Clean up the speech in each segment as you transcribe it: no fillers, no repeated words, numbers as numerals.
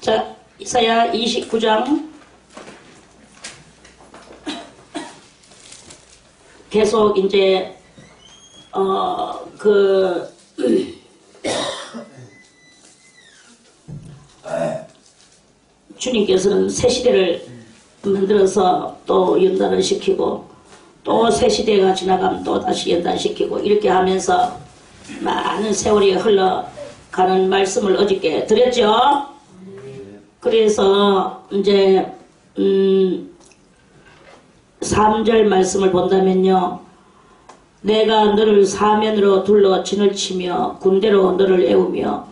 자, 이사야 29장 계속 이제 주님께서는 새 시대를 만들어서 또 연단을 시키고 또 새 시대가 지나가면 또 다시 연단시키고 이렇게 하면서 많은 세월이 흘러가는 말씀을 어저께 드렸죠. 그래서 이제 3절 말씀을 본다면요. 내가 너를 사면으로 둘러 진을 치며 군대로 너를 애우며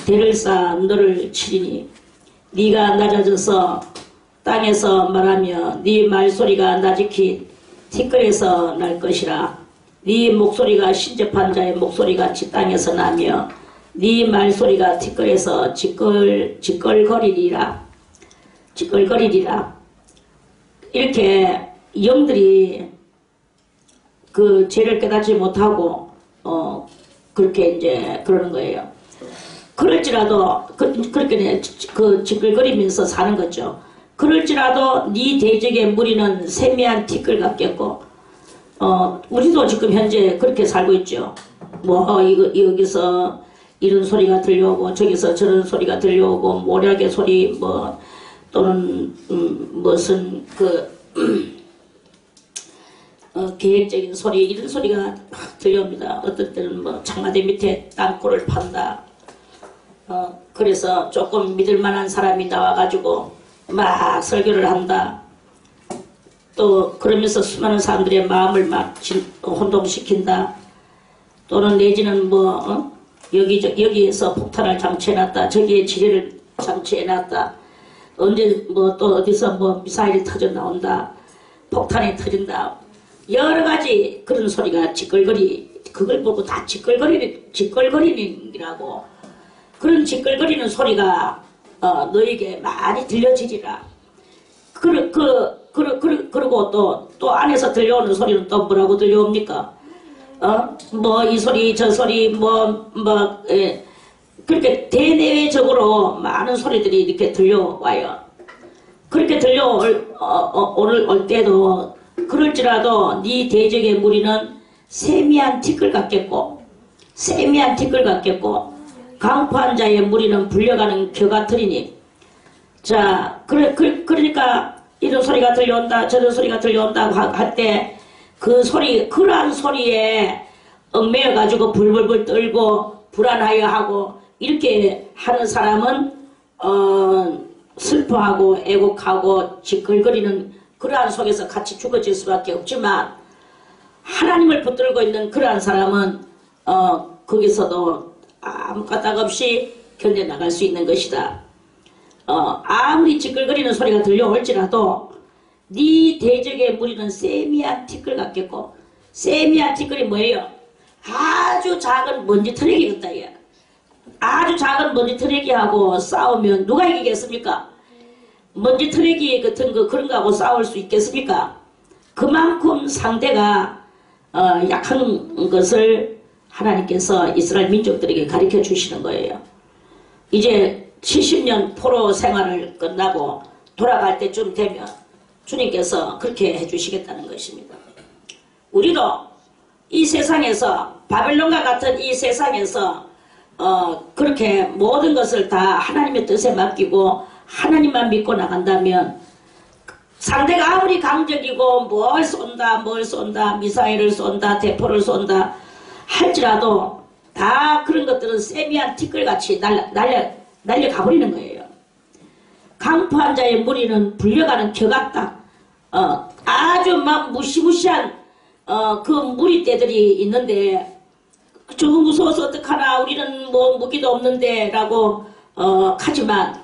대를 쌓아 너를 치리니 네가 낮아져서 땅에서 말하며 네 말소리가 나직히 티끌에서 날 것이라. 네 목소리가 신접한 자의 목소리같이 땅에서 나며 네 말소리가 티끌에서 지껄거리리라. 이렇게 영들이 그 죄를 깨닫지 못하고 그렇게 이제 그러는 거예요. 그럴지라도 그렇게 그 지끌거리면서 사는 거죠. 그럴지라도 네 대적의 무리는 세미한 티끌 같겠고 우리도 지금 현재 그렇게 살고 있죠. 뭐 여기서 이런 소리가 들려오고 저기서 저런 소리가 들려오고 모략의 소리 뭐 또는 무슨 계획적인 소리 이런 소리가 들려옵니다. 어떤 때는 뭐 청와대 밑에 땅굴을 판다. 그래서 조금 믿을만한 사람이 나와가지고 막 설교를 한다. 또 그러면서 수많은 사람들의 마음을 막 혼동시킨다. 또는 내지는 뭐 여기에서 폭탄을 장치해놨다. 저기에 지뢰를 장치해놨다. 언제 뭐 또 어디서 뭐 미사일이 터져 나온다. 폭탄이 터진다. 여러 가지 그런 소리가 그걸 보고 다 지껄거리는이라고. 그런 지껄거리는 소리가 너에게 많이 들려지리라. 그리고 또 안에서 들려오는 소리는 또 뭐라고 들려옵니까? 뭐 이 소리 저 소리 그렇게 대내외적으로 많은 소리들이 이렇게 들려와요. 그렇게 올 때도 그럴지라도 네 대적의 무리는 세미한 티끌 같겠고 강포한 자의 무리는 불려가는 겨 같으리니. 자, 그러니까 이런 소리가 들려온다 저런 소리가 들려온다고 할 때 그러한 소리에 얽매여 가지고 불불불 떨고 불안하여 하고 이렇게 하는 사람은 슬퍼하고 애곡하고 지글거리는 그러한 속에서 같이 죽어질 수밖에 없지만, 하나님을 붙들고 있는 그러한 사람은 거기서도 아무 까닭 없이 견뎌나갈 수 있는 것이다. 아무리 지글거리는 소리가 들려올지라도 네 대적의 무리는 세미한 티끌 같겠고, 세미한 티끌이 뭐예요? 아주 작은 먼지 트레기 같다. 아주 작은 먼지 트레기하고 싸우면 누가 이기겠습니까? 먼지 트레기 같은 그런 거하고 싸울 수 있겠습니까? 그만큼 상대가 약한 것을 하나님께서 이스라엘 민족들에게 가르쳐 주시는 거예요. 이제 70년 포로 생활을 끝나고 돌아갈 때쯤 되면 주님께서 그렇게 해주시겠다는 것입니다. 우리도 이 세상에서, 바벨론과 같은 이 세상에서 그렇게 모든 것을 다 하나님의 뜻에 맡기고 하나님만 믿고 나간다면, 상대가 아무리 강적이고 뭘 쏜다 미사일을 쏜다 대포를 쏜다 할지라도 다 그런 것들은 세미한 티끌같이 날려가버리는 거예요. 강포한 자의 무리는 불려가는 겨 같다. 아주 막 무시무시한 그 무리떼들이 있는데, 저 무서워서 어떡하나, 우리는 뭐 무기도 없는데 라고 하지만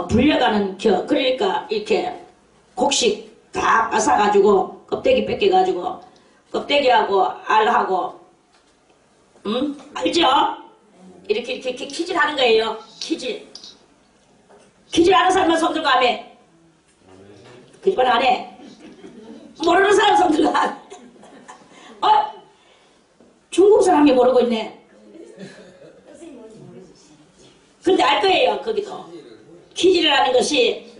불려가는 겨, 그러니까 이렇게 곡식 다 뺏어가지고 껍데기 뺏겨가지고 껍데기하고 알하고 알죠? 이렇게 키질하는 거예요. 키질하는 사람만 손 들고 하면 그건 안 해. 모르는 사람 손 들고 하면 중국 사람이 모르고 있네. 근데 알 거예요. 거기도 퀴즈라는 것이,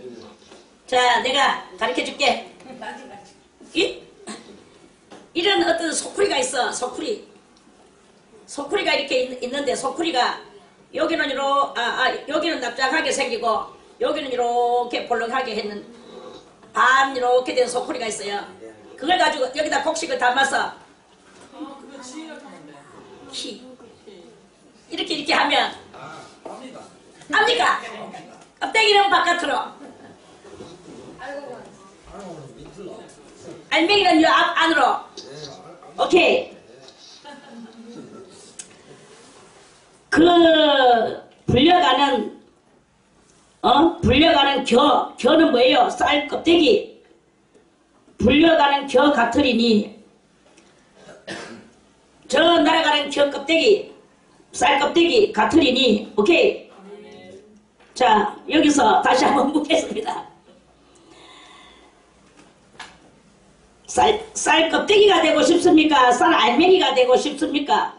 자, 내가 가르쳐 줄게. 이런 어떤 소쿠리가 있어. 소쿠리가 이렇게 있는데, 소쿠리가 여기는 여기는 납작하게 생기고 여기는 이렇게 볼록하게 했는 반 이렇게 된 소쿠리가 있어요. 그걸 가지고 여기다 곡식을 담아서 이렇게 하면 압니까? 껍데기는 바깥으로, 알맹이는 요 안으로. 오케이. 그 불려가는 겨는 뭐예요? 쌀 껍데기. 불려가는 겨 같으리니, 저 날아가는 겨 껍데기, 쌀 껍데기 같으리니. 오케이. 자, 여기서 다시 한번 묻겠습니다. 쌀 껍데기가 되고 싶습니까? 쌀 알맹이가 되고 싶습니까?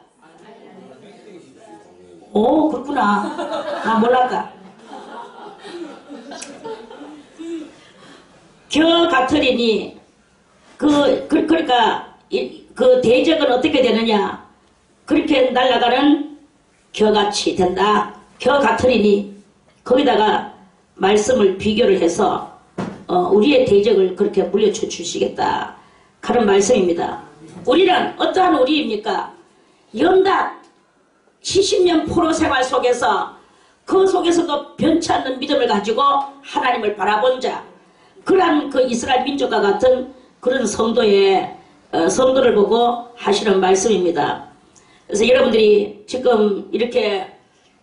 오, 그렇구나. 나 몰랐다. 겨 같으리니, 그러니까 그 대적은 어떻게 되느냐? 그렇게 날아가는 겨같이 된다. 겨 같으리니, 거기다가 말씀을 비교를 해서 우리의 대적을 그렇게 물려쳐 주시겠다. 그런 말씀입니다. 우리는 어떠한 우리입니까? 연단 70년 포로 생활 속에서 그 속에서도 변치 않는 믿음을 가지고 하나님을 바라본 자, 그러한 그 이스라엘 민족과 같은 그런 성도를 보고 하시는 말씀입니다. 그래서 여러분들이 지금 이렇게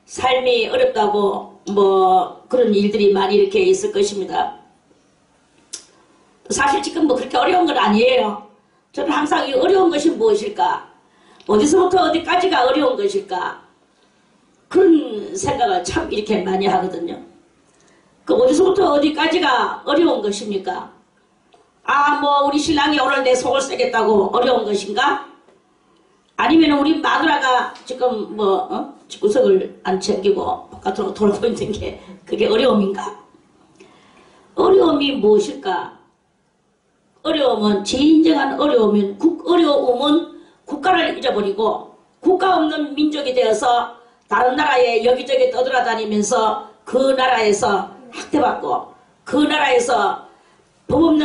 삶이 어렵다고 뭐 그런 일들이 많이 이렇게 있을 것입니다. 사실 지금 뭐 그렇게 어려운 건 아니에요. 저는 항상 이 어려운 것이 무엇일까? 어디서부터 어디까지가 어려운 것일까? 그런 생각을 참 이렇게 많이 하거든요. 그 어디서부터 어디까지가 어려운 것입니까? 뭐 우리 신랑이 오늘 내 속을 쓰겠다고 어려운 것인가? 아니면 우리 마누라가 지금 집구석을 안 챙기고 바깥으로 돌고 있는 게 그게 어려움인가? 어려움이 무엇일까? 어려움은, 진정한 어려움은 국가를 잊어버리고 국가 없는 민족이 되어서 다른 나라에 여기저기 떠돌아다니면서 그 나라에서 학대받고 그 나라에서 법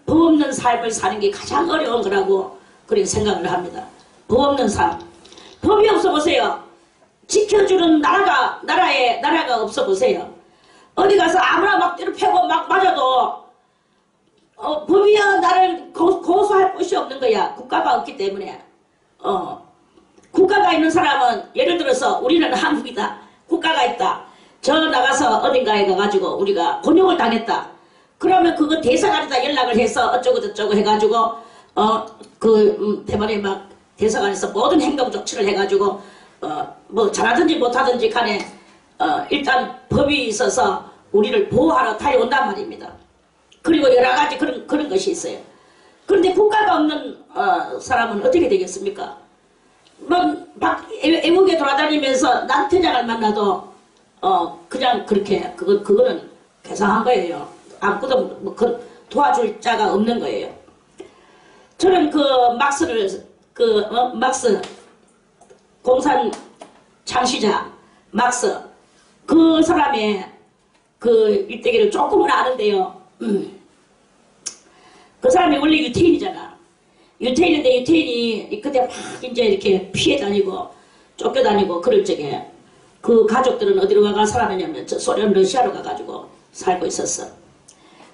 없는 삶을 사는 게 가장 어려운 거라고 그렇게 생각을 합니다. 법 없는 삶. 법이 없어 보세요. 지켜주는 나라가 없어 보세요. 어디 가서 아무나 막 때려 패고 막 맞아도 법이야 나를 고소할 곳이 없는 거야. 국가가 없기 때문에. 국가가 있는 사람은 예를 들어서 우리는 한국이다. 국가가 있다. 저 나가서 어딘가에 가가지고 우리가 곤욕을 당했다. 그러면 그거 대사관에다 연락을 해서 어쩌고 저쩌고 해가지고 대만에 막 대사관에서 모든 행동 조치를 해가지고 뭐 잘하든지 못하든지 간에 일단 법이 있어서 우리를 보호하러 달려온단 말입니다. 그리고 여러 가지 그런 것이 있어요. 그런데 국가가 없는 사람은 어떻게 되겠습니까? 애국에 돌아다니면서 남태장을 만나도 그냥 그렇게 그거는 괴상한 거예요. 아무것도 도와줄 자가 없는 거예요. 저는 막스 공산 창시자 막스 그 사람의 그 일대기를 조금은 아는데요. 그 사람이 원래 유태인이잖아. 유태인인데 유태인이 그때 막 이제 이렇게 피해 다니고 쫓겨 다니고 그럴 적에 그 가족들은 어디로 가가 살았느냐면 소련 러시아로 가가지고 살고 있었어.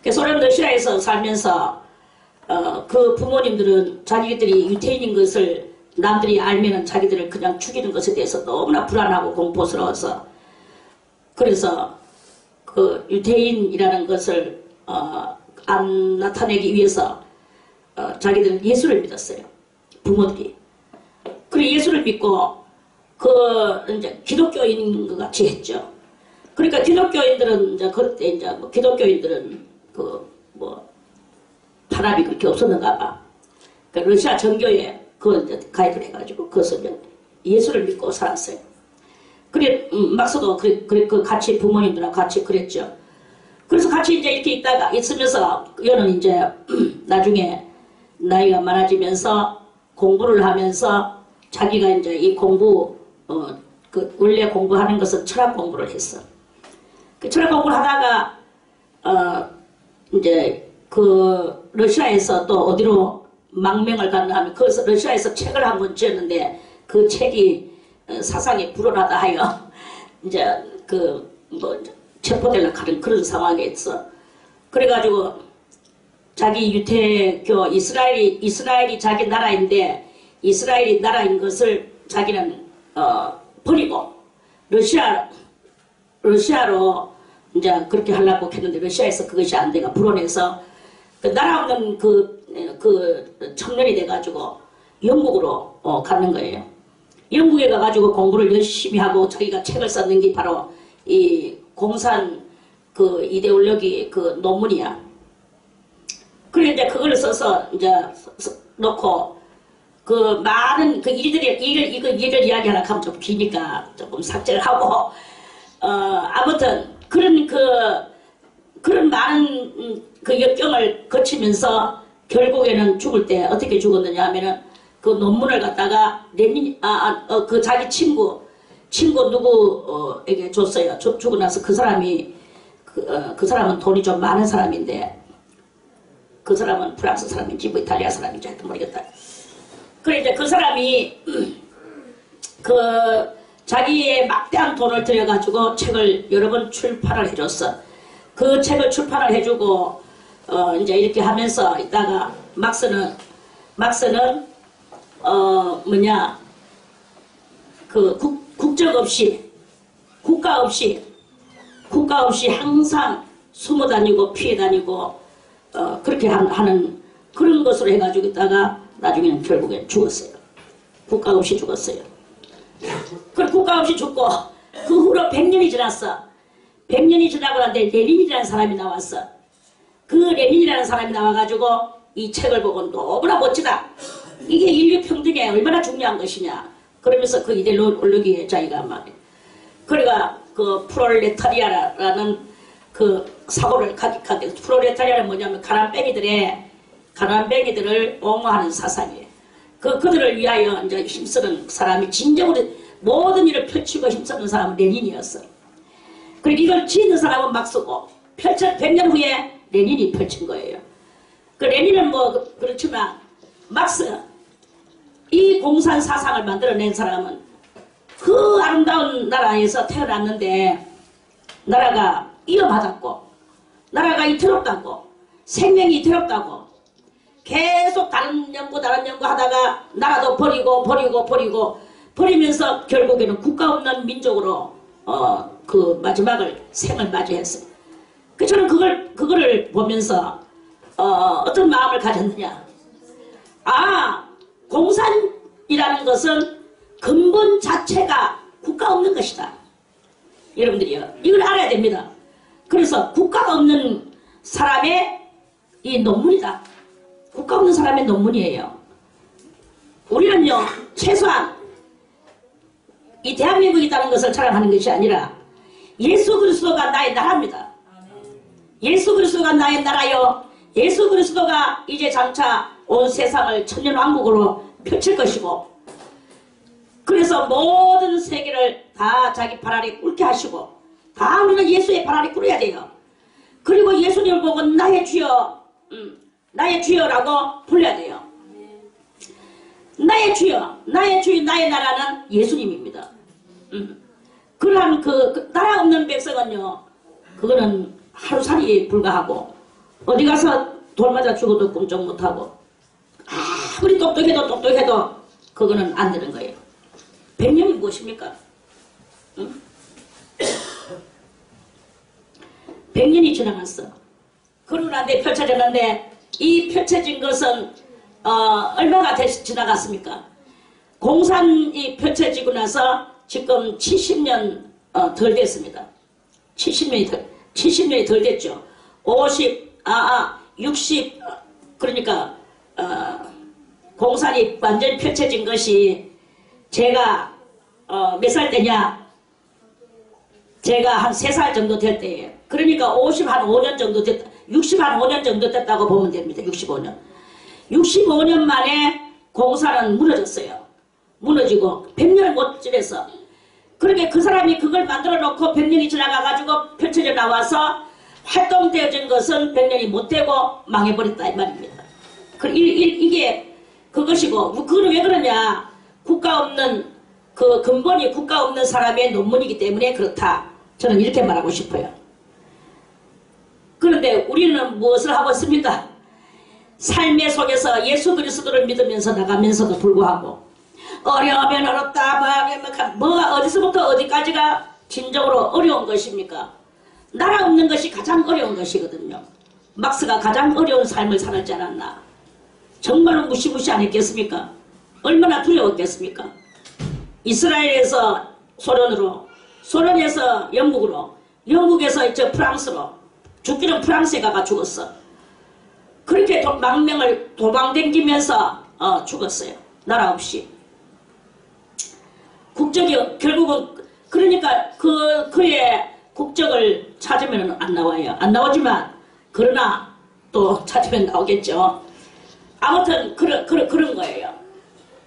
그 소련 러시아에서 살면서 그 부모님들은 자기들이 유태인인 것을 남들이 알면은 자기들을 그냥 죽이는 것에 대해서 너무나 불안하고 공포스러워서 그래서 그 유태인이라는 것을 안 나타내기 위해서 자기들은 예수를 믿었어요. 부모들이. 그리고 예수를 믿고 이제 기독교인인 것 같이 했죠. 그러니까 기독교인들은 이제 그때 이제 기독교인들은 탄압이 그렇게 없었는가 봐. 그러니까 러시아 정교에 이제 가입을 해가지고 그것을 이제 예수를 믿고 살았어요. 그래, 막서도 그 같이 부모님들하고 같이 그랬죠. 그래서 같이 이제 이렇게 있으면서, 여는 이제, 나중에 나이가 많아지면서 공부를 하면서 자기가 이제 이 공부, 원래 공부하는 것은 철학 공부를 했어. 그 철학 공부를 하다가, 이제 그 러시아에서 또 어디로 망명을 갔나 하면, 거기서 러시아에서 책을 한 권 지었는데 그 책이 사상이 불온하다 하여 이제 체포되려고 하는 그런 상황에 있어. 그래가지고 자기 유태교 이스라엘이 자기 나라인데 이스라엘이 나라인 것을 자기는 버리고 러시아로 이제 그렇게 하려고 했는데 러시아에서 그것이 안 돼가 불온해서 그 나라 없는 그 청년이 돼가지고 영국으로 가는 거예요. 영국에 가가지고 공부를 열심히 하고 자기가 책을 썼는 게 바로 이 공산 그 이데올로기 그 논문이야. 그래 이제 그걸 써서 이제 놓고 그 많은 그 일을 이야기하려고 하면 좀 기니까 조금 삭제를 하고 아무튼 그런 많은 그 역경을 거치면서 결국에는 죽을 때 어떻게 죽었느냐 하면은 그 논문을 갖다가 그 자기 친구 누구에게 줬어요. 주고 나서 그 사람이 그 사람은 돈이 좀 많은 사람인데 그 사람은 프랑스 사람인지 뭐 이탈리아 사람인지 하여튼 모르겠다. 그래 이제 그 사람이 그 자기의 막대한 돈을 들여가지고 책을 여러 번 출판을 해줬어. 그 책을 출판을 해주고 이제 이렇게 하면서 있다가 막스는 그 국적 없이 국가 없이 항상 숨어 다니고 피해 다니고 그렇게 하는 그런 것으로 해가지고 있다가 나중에는 결국엔 죽었어요. 국가 없이 죽었어요. 그 국가 없이 죽고 그 후로 100년이 지났어. 100년이 지나고 나는데 레닌이라는 사람이 나왔어. 그 레닌이라는 사람이 나와가지고 이 책을 보고 너무나 멋지다. 이게 인류 평등에 얼마나 중요한 것이냐. 그러면서 그 이데올로기에 자기가 막 그러니까 그 프롤레타리아라는 그 사고를 가득하게 프롤레타리아는 뭐냐면 가난뱅이들을 옹호하는 사상이에요. 그들을 위하여 이제 힘쓰는 사람이 진정으로 모든 일을 펼치고 힘쓰는 사람은 레닌이었어. 그리고 이걸 지은 사람은 막 쓰고 100년 후에 레닌이 펼친 거예요. 그 레닌은 뭐 그렇지만 막스 이 공산 사상을 만들어낸 사람은 그 아름다운 나라에서 태어났는데 나라가 이어받았고 나라가 이태롭다고 생명이 이태롭다고 계속 다른 연구 하다가 나라도 버리면서 결국에는 국가 없는 민족으로 그 마지막을 생을 맞이했어요. 그 저는 그거를 보면서 어떤 마음을 가졌느냐. 공산이라는 것은 근본 자체가 국가 없는 것이다. 여러분들이요. 이걸 알아야 됩니다. 그래서 국가가 없는 사람의 이 논문이다. 국가 없는 사람의 논문이에요. 우리는요, 최소한 이 대한민국이 있다는 것을 자랑하는 것이 아니라 예수 그리스도가 나의 나라입니다. 예수 그리스도가 나의 나라요. 예수 그리스도가 이제 장차 온 세상을 천년왕국으로 펼칠 것이고 그래서 모든 세계를 다 자기 발 아래 꿇게 하시고 다 우리는 예수의 발 아래 꿇어야 돼요. 그리고 예수님을 보고 나의 주여 나의 주여라고 불러야 돼요. 나의 주여 나의 나라는 예수님입니다. 그러한 그 나라 없는 백성은요 그거는 하루살이에 불과하고 어디 가서 돌 맞아 죽어도 꿈쩍 못하고 아무리 똑똑해도 그거는 안 되는 거예요. 100년이 무엇입니까? 100년이 지나갔어. 그러고 나한테 펼쳐졌는데 이 펼쳐진 것은 얼마가 지나갔습니까? 공산이 펼쳐지고 나서 지금 70년 덜 됐습니다. 70년이 덜 됐죠. 60 그러니까 공산이 완전히 펼쳐진 것이 제가 몇 살 때냐 제가 한 3살 정도 될 때예요. 그러니까 5년 정도 됐다. 5년 정도 됐다고 보면 됩니다. 65년. 65년 만에 공사는 무너졌어요. 무너지고 100년을 못 지내서. 그러니까 그 사람이 그걸 만들어 놓고 100년이 지나가가지고 펼쳐져 나와서 활동되어진 것은 100년이 못 되고 망해버렸다 이 말입니다. 이게 그것이고, 그건 왜 그러냐. 국가 없는, 그 근본이 국가 없는 사람의 논문이기 때문에 그렇다. 저는 이렇게 말하고 싶어요. 그런데 우리는 무엇을 하고 있습니까? 삶의 속에서 예수 그리스도를 믿으면서 나가면서도 불구하고 어려우면 어렵다, 뭐가 어디서부터 어디까지가 진정으로 어려운 것입니까? 나라 없는 것이 가장 어려운 것이거든요. 막스가 가장 어려운 삶을 살았지 않았나? 정말로 무시무시 안 했겠습니까? 얼마나 두려웠겠습니까? 이스라엘에서 소련으로, 소련에서 영국으로, 영국에서 이제 프랑스로, 죽기는 프랑스에 가가 죽었어. 그렇게 망명을 도망댕기면서 죽었어요. 나라 없이. 국적이 결국은, 그러니까 그의 국적을 찾으면 안 나와요. 안 나오지만 그러나 또 찾으면 나오겠죠. 아무튼 그런 거예요.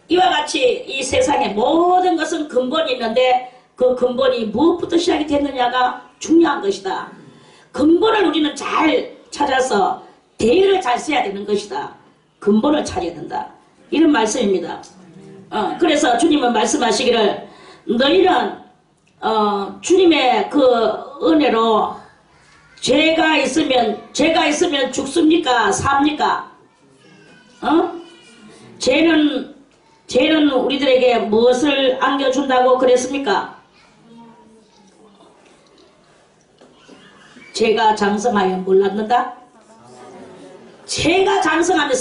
이와 같이 이 세상에 모든 것은 근본이 있는데 그 근본이 무엇부터 시작이 됐느냐가 중요한 것이다. 근본을 우리는 잘 찾아서 대의를 잘 써야 되는 것이다. 근본을 찾아야 된다. 이런 말씀입니다. 그래서 주님은 말씀하시기를 너희는 주님의 그 은혜로 죄가 있으면 죽습니까? 삽니까? 죄는 우리들에게 무엇을 안겨준다고 그랬습니까? 죄가 장성하여 뭘 낳는다? 죄가 장성하면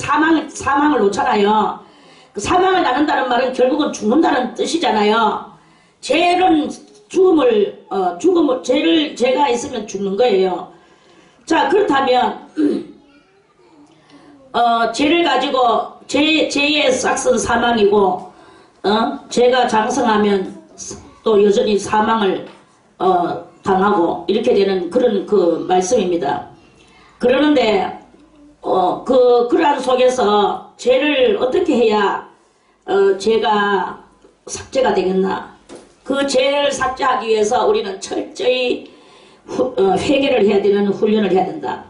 사망을 놓잖아요. 그 사망을 낳는다는 말은 결국은 죽는다는 뜻이잖아요. 죄는 죄가 있으면 죽는 거예요. 자, 그렇다면 죄를 가지고 죄의 싹은 사망이고 죄가 장성하면 또 여전히 사망을 당하고 이렇게 되는 그런 그 말씀입니다. 그러는데 그러한 속에서 죄를 어떻게 해야 죄가 삭제가 되겠나? 그 죄를 삭제하기 위해서 우리는 철저히 회개를 해야 되는 훈련을 해야 된다.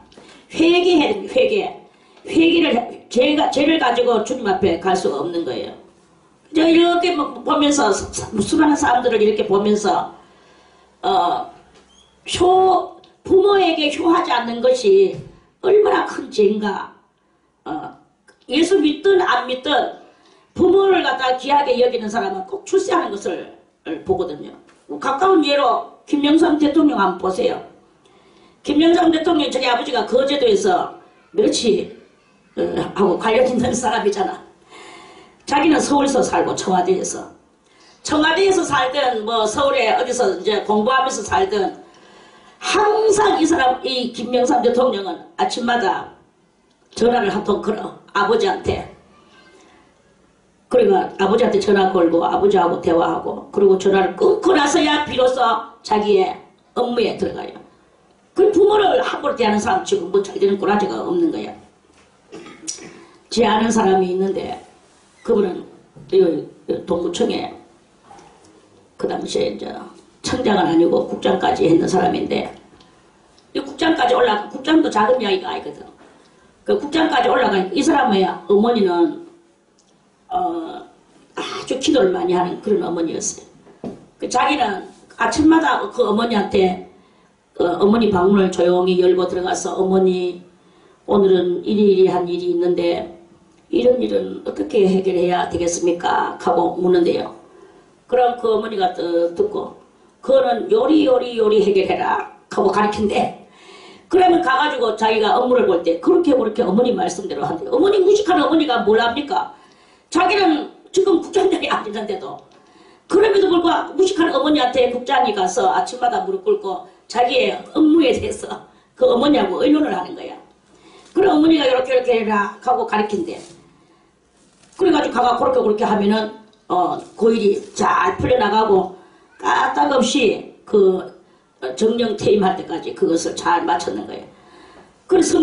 죄를 가지고 주님 앞에 갈 수가 없는 거예요. 이렇게 보면서 수많은 사람들을 이렇게 보면서 부모에게 효하지 않는 것이 얼마나 큰 죄인가. 예수 믿든 안 믿든 부모를 갖다 귀하게 여기는 사람은 꼭 출세하는 것을 보거든요. 가까운 예로 김영삼 대통령 한번 보세요. 김영삼 대통령 저희 아버지가 거제도에서 며칠 하고 관련 있는 사람이잖아. 자기는 서울에서 살고 청와대에서 살든 뭐 서울에 어디서 이제 공부하면서 살든 항상 이 김영삼 대통령은 아침마다 전화를 한 통 걸어 아버지한테. 그러니까 아버지한테 전화 걸고 아버지하고 대화하고 그리고 전화를 끊고 나서야 비로소 자기의 업무에 들어가요. 그 부모를 함부로 대하는 사람 지금 뭐 자기들은 꼬라지가 없는 거야. 제 아는 사람이 있는데 그분은 동구청에 그 당시에 이제 청장은 아니고 국장까지 했는 사람인데 이 국장까지 올라가 국장도 작은 이야기가 아니거든. 그 국장까지 올라간 이 사람의 어머니는 아주 기도를 많이 하는 그런 어머니였어요. 그 자기는 아침마다 그 어머니한테 어머니 방문을 조용히 열고 들어가서 어머니 오늘은 이리한 일이 있는데 이런 일은 어떻게 해결해야 되겠습니까? 하고 묻는데요. 그럼 그 어머니가 듣고 그거는 요리 해결해라 하고 가르친대. 그러면 가가지고 자기가 업무를 볼 때 그렇게 어머니 말씀대로 한대. 어머니 무식한 어머니가 뭘 합니까? 자기는 지금 국장장이 아니는데도 그럼에도 불구하고 무식한 어머니한테 국장이 가서 아침마다 무릎 꿇고 자기의 업무에 대해서 그 어머니하고 의논을 하는 거야. 그래 어머니가 이렇게 해라 하고 가르친대. 그래가지고 가가 그렇게 하면은 그 일이 잘 풀려나가고 까딱없이 그 정령 퇴임할 때까지 그것을 잘 마쳤는 거예요. 그래서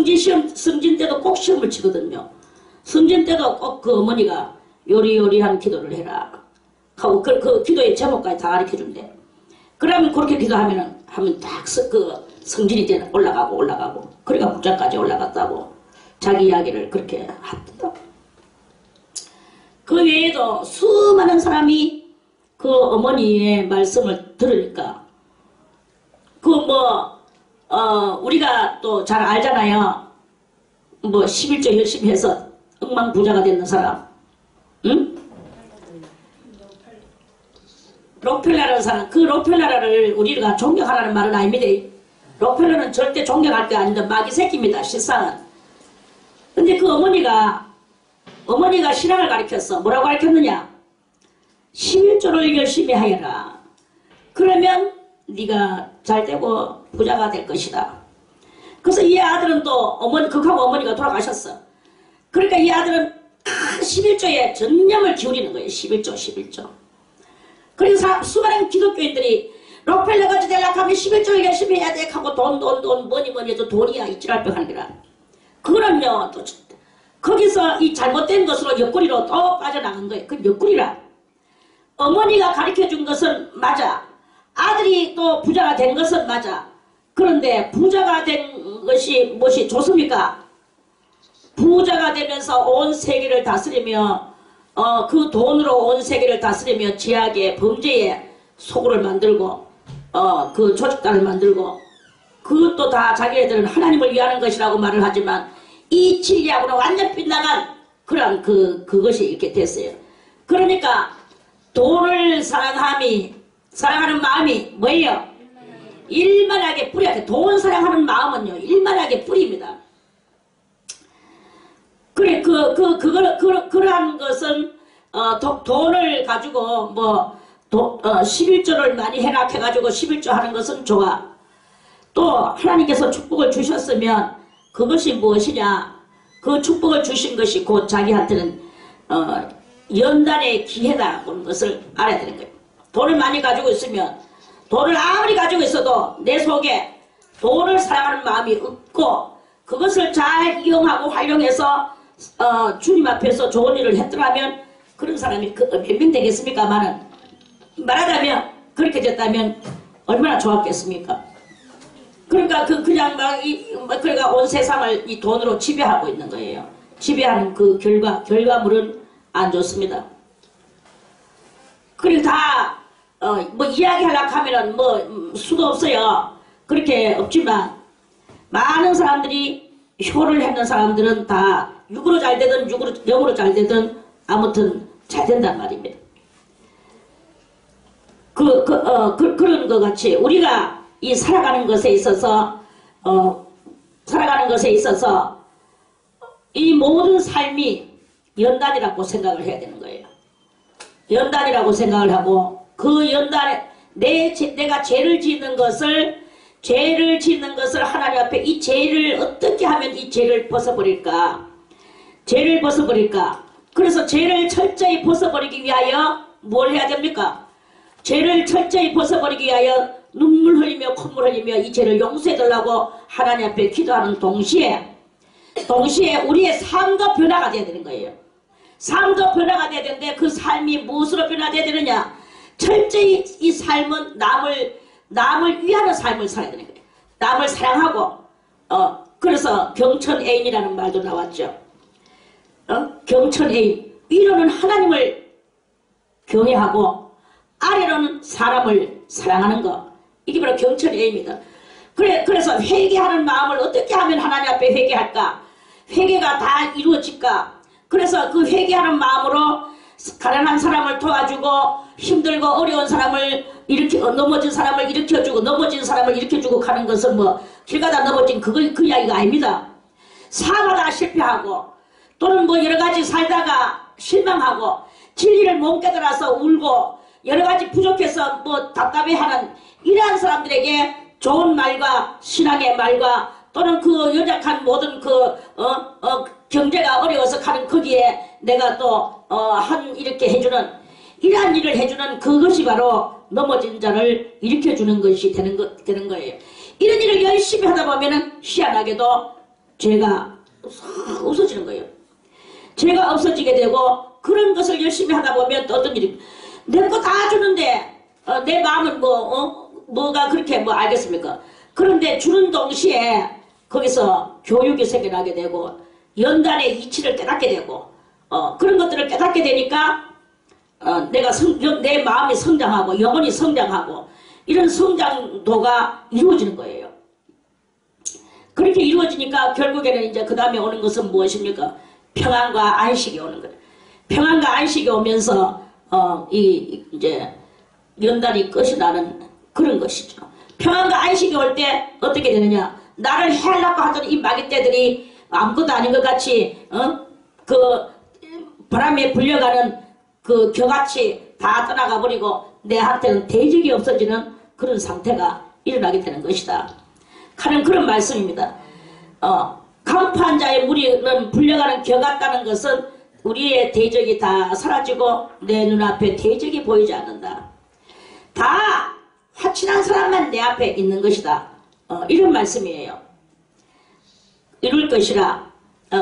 성진 때도 꼭 시험을 치거든요. 성진 때도 꼭 그 어머니가 요리요리한 기도를 해라 하고 그 기도의 제목까지 다 가르쳐 준대. 그러면 그렇게 기도하면 딱 그 성진이 때 올라가고 그러니까 부자까지 올라갔다고 자기 이야기를 그렇게 하더라고. 그 외에도 수많은 사람이 그 어머니의 말씀을 들으니까 우리가 또 잘 알잖아요. 11조 열심히 해서 억만부자가 되는 사람, 응? 록펠러라는 사람, 그 록펠러를 우리가 존경하라는 말은 아닙니다. 록펠러는 절대 존경할 게 아닌데 마귀 새끼입니다, 실상은. 근데 그 어머니가 신앙을 가르쳤어. 뭐라고 가르쳤느냐? 11조를 열심히 하여라. 그러면 네가 잘되고 부자가 될 것이다. 그래서 이 아들은 또 극하고 어머니가 돌아가셨어. 그러니까 이 아들은 11조에 전념을 기울이는 거예요. 11조. 그래서 수많은 기독교인들이 록펠러가 되려고 하면 11조를 열심히 해야 돼 하고 돈 뭐니 해도 돈이야 이지랄 뻔한 거라. 그럼요 또 거기서 이 잘못된 것으로 옆구리로 또 빠져나간 거예요. 그 옆구리라. 어머니가 가르쳐준 것은 맞아. 아들이 또 부자가 된 것은 맞아. 그런데 부자가 된 것이 무엇이 좋습니까? 부자가 되면서 온 세계를 다스리며 그 돈으로 온 세계를 다스리며 죄악의 범죄의 소굴을 만들고 그 조직단을 만들고 그것도 다 자기네들은 하나님을 위하는 것이라고 말을 하지만 이 진리하고는 완전 빗나간 그런 그것이 이렇게 됐어요. 그러니까 돈을 사랑하는 마음이 뭐예요? 일만하게 뿌려야 돼. 돈 사랑하는 마음은요 일만하게 뿌립니다. 그래 그러한 것은 돈을 가지고 11조를 많이 해락해가지고 11조 하는 것은 좋아. 또 하나님께서 축복을 주셨으면 그것이 무엇이냐? 그 축복을 주신 것이 곧 자기한테는 연단의 기회다라는 것을 알아야 되는 거예요. 돈을 많이 가지고 있으면 돈을 아무리 가지고 있어도 내 속에 돈을 사랑하는 마음이 없고 그것을 잘 이용하고 활용해서 주님 앞에서 좋은 일을 했더라면 그런 사람이 몇 명 되겠습니까마는 말하자면 그렇게 됐다면 얼마나 좋았겠습니까? 그러니까 그러니까 온 세상을 이 돈으로 지배하고 있는 거예요. 지배하는 그 결과물은 안 좋습니다. 그리고 다 이야기하려고 하면은 수도 없어요. 그렇게 없지만 많은 사람들이 효를 했는 사람들은 다 육으로 잘 되든 영으로 잘 되든 아무튼 잘 된단 말입니다. 그런 것 같이 우리가 이 살아가는 것에 있어서 이 모든 삶이 연단이라고 생각을 해야 되는 거예요. 연단이라고 생각을 하고 그 연단에 내가 죄를 짓는 것을 하나님 앞에 이 죄를 어떻게 하면 이 죄를 벗어버릴까? 그래서 죄를 철저히 벗어버리기 위하여 뭘 해야 됩니까? 죄를 철저히 벗어버리기 위하여 눈물 흘리며 콧물 흘리며 이 죄를 용서해달라고 하나님 앞에 기도하는 동시에 우리의 삶도 변화가 돼야 되는 거예요. 삶도 변화가 돼야 되는데 그 삶이 무엇으로 변화돼야 되느냐? 철저히 이 삶은 남을 위하는 삶을 살아야 되는 거예요. 남을 사랑하고 그래서 경천애인이라는 말도 나왔죠. 경천애인 위로는 하나님을 경외하고 아래로는 사람을 사랑하는 것 이게 바로 경천애입니다. 그래서 회개하는 마음을 어떻게 하면 하나님 앞에 회개할까? 회개가 다 이루어질까? 그래서 그 회개하는 마음으로 가난한 사람을 도와주고 힘들고 어려운 사람을 넘어진 사람을 일으켜주고 넘어진 사람을 일으켜주고 가는 것은 길 가다 넘어진 그 이야기가 아닙니다. 사업하다가 실패하고 또는 여러가지 살다가 실망하고 진리를 못 깨달아서 울고 여러가지 부족해서 답답해하는 이러한 사람들에게 좋은 말과 신앙의 말과 또는 그 연약한 모든 경제가 어려워서 가는 거기에 내가 또 이렇게 해주는 이러한 일을 해주는 그것이 바로 넘어진 자를 일으켜주는 것이 되는 거예요. 이런 일을 열심히 하다 보면은 희한하게도 죄가 없어지는 거예요. 죄가 없어지게 되고, 그런 것을 열심히 하다 보면 또 어떤 일이, 내 거 다 주는데 내 마음은 뭐가 그렇게 뭐 알겠습니까? 그런데 주는 동시에 거기서 교육이 생겨나게 되고 연단의 이치를 깨닫게 되고 그런 것들을 깨닫게 되니까 내 마음이 성장하고 영혼이 성장하고 이런 성장도가 이루어지는 거예요. 그렇게 이루어지니까 결국에는 이제 그 다음에 오는 것은 무엇입니까? 평안과 안식이 오는 거예요. 평안과 안식이 오면서 이제 연단이 끝이 나는 그런 것이죠. 평안과 안식이 올 때 어떻게 되느냐? 나를 해하려고 하던 이 마귀떼들이 아무것도 아닌 것 같이 그 바람에 불려가는 그 겨같이 다 떠나가 버리고 내한테는 대적이 없어지는 그런 상태가 일어나게 되는 것이다 하는 그런 말씀입니다. 강포한 자의 무리는 불려가는 겨 같다는 것은 우리의 대적이 다 사라지고 내 눈앞에 대적이 보이지 않는다. 다 화친한 사람만 내 앞에 있는 것이다. 이런 말씀이에요. 이룰 것이라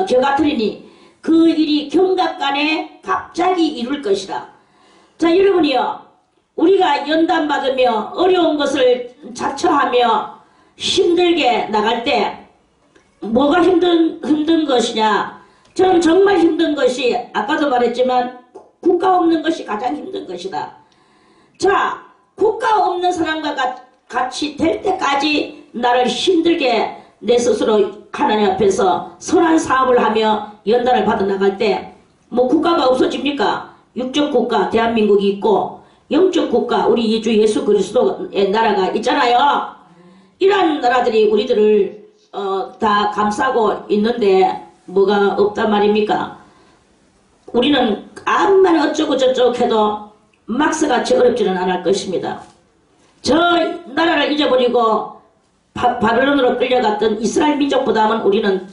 겨 같으리니 그 일이 경각간에 갑자기 이룰 것이라. 자, 여러분이요, 우리가 연단받으며 어려운 것을 자처하며 힘들게 나갈 때 뭐가 힘든 것이냐? 저는 정말 힘든 것이 아까도 말했지만 국가 없는 것이 가장 힘든 것이다. 자, 국가 없는 사람과 같이 될 때까지 나를 힘들게 내 스스로 하나님 앞에서 선한 사업을 하며 연단을 받아 나갈 때 뭐 국가가 없어집니까? 육적 국가 대한민국이 있고 영적 국가 우리 주 예수 그리스도의 나라가 있잖아요. 이러한 나라들이 우리들을 다 감싸고 있는데 뭐가 없단 말입니까? 우리는 암만 어쩌고 저쩌고 해도 막스같이 어렵지는 않을 것입니다. 저 나라를 잊어버리고 바벨론으로 끌려갔던 이스라엘 민족보다는 우리는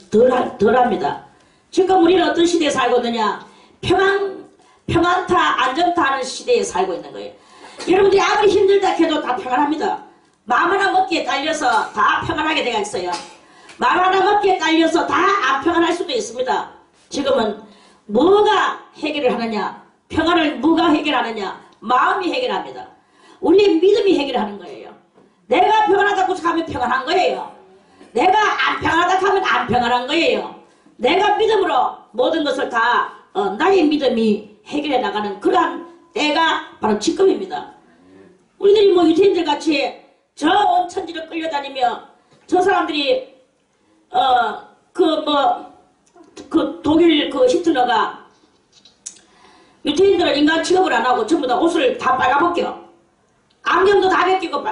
덜합니다. 지금 우리는 어떤 시대에 살고 있느냐? 평안타 안정타 하는 시대에 살고 있는 거예요. 여러분들이 아무리 힘들다 해도 다 평안합니다. 마음 하나 먹기에 딸려서 다 평안하게 되어 있어요. 마음 하나 먹기에 딸려서 다 안 평안할 수도 있습니다. 지금은 뭐가 해결을 하느냐? 평안을 뭐가 해결하느냐? 마음이 해결합니다. 우리의 믿음이 해결하는 거예요. 내가 평안하다고 하면 평안한 거예요. 내가 안 평안하다고 하면 안 평안한 거예요. 내가 믿음으로 모든 것을 다 나의 믿음이 해결해 나가는 그러한 때가 바로 지금입니다. 우리들이 뭐 유태인들 같이 저 온 천지를 끌려다니며 저 사람들이 그 독일 그 히틀러가 유태인들은 인간 취급을 안 하고 전부 다 옷을 다 빨아벗겨. 안경도 다 벗기고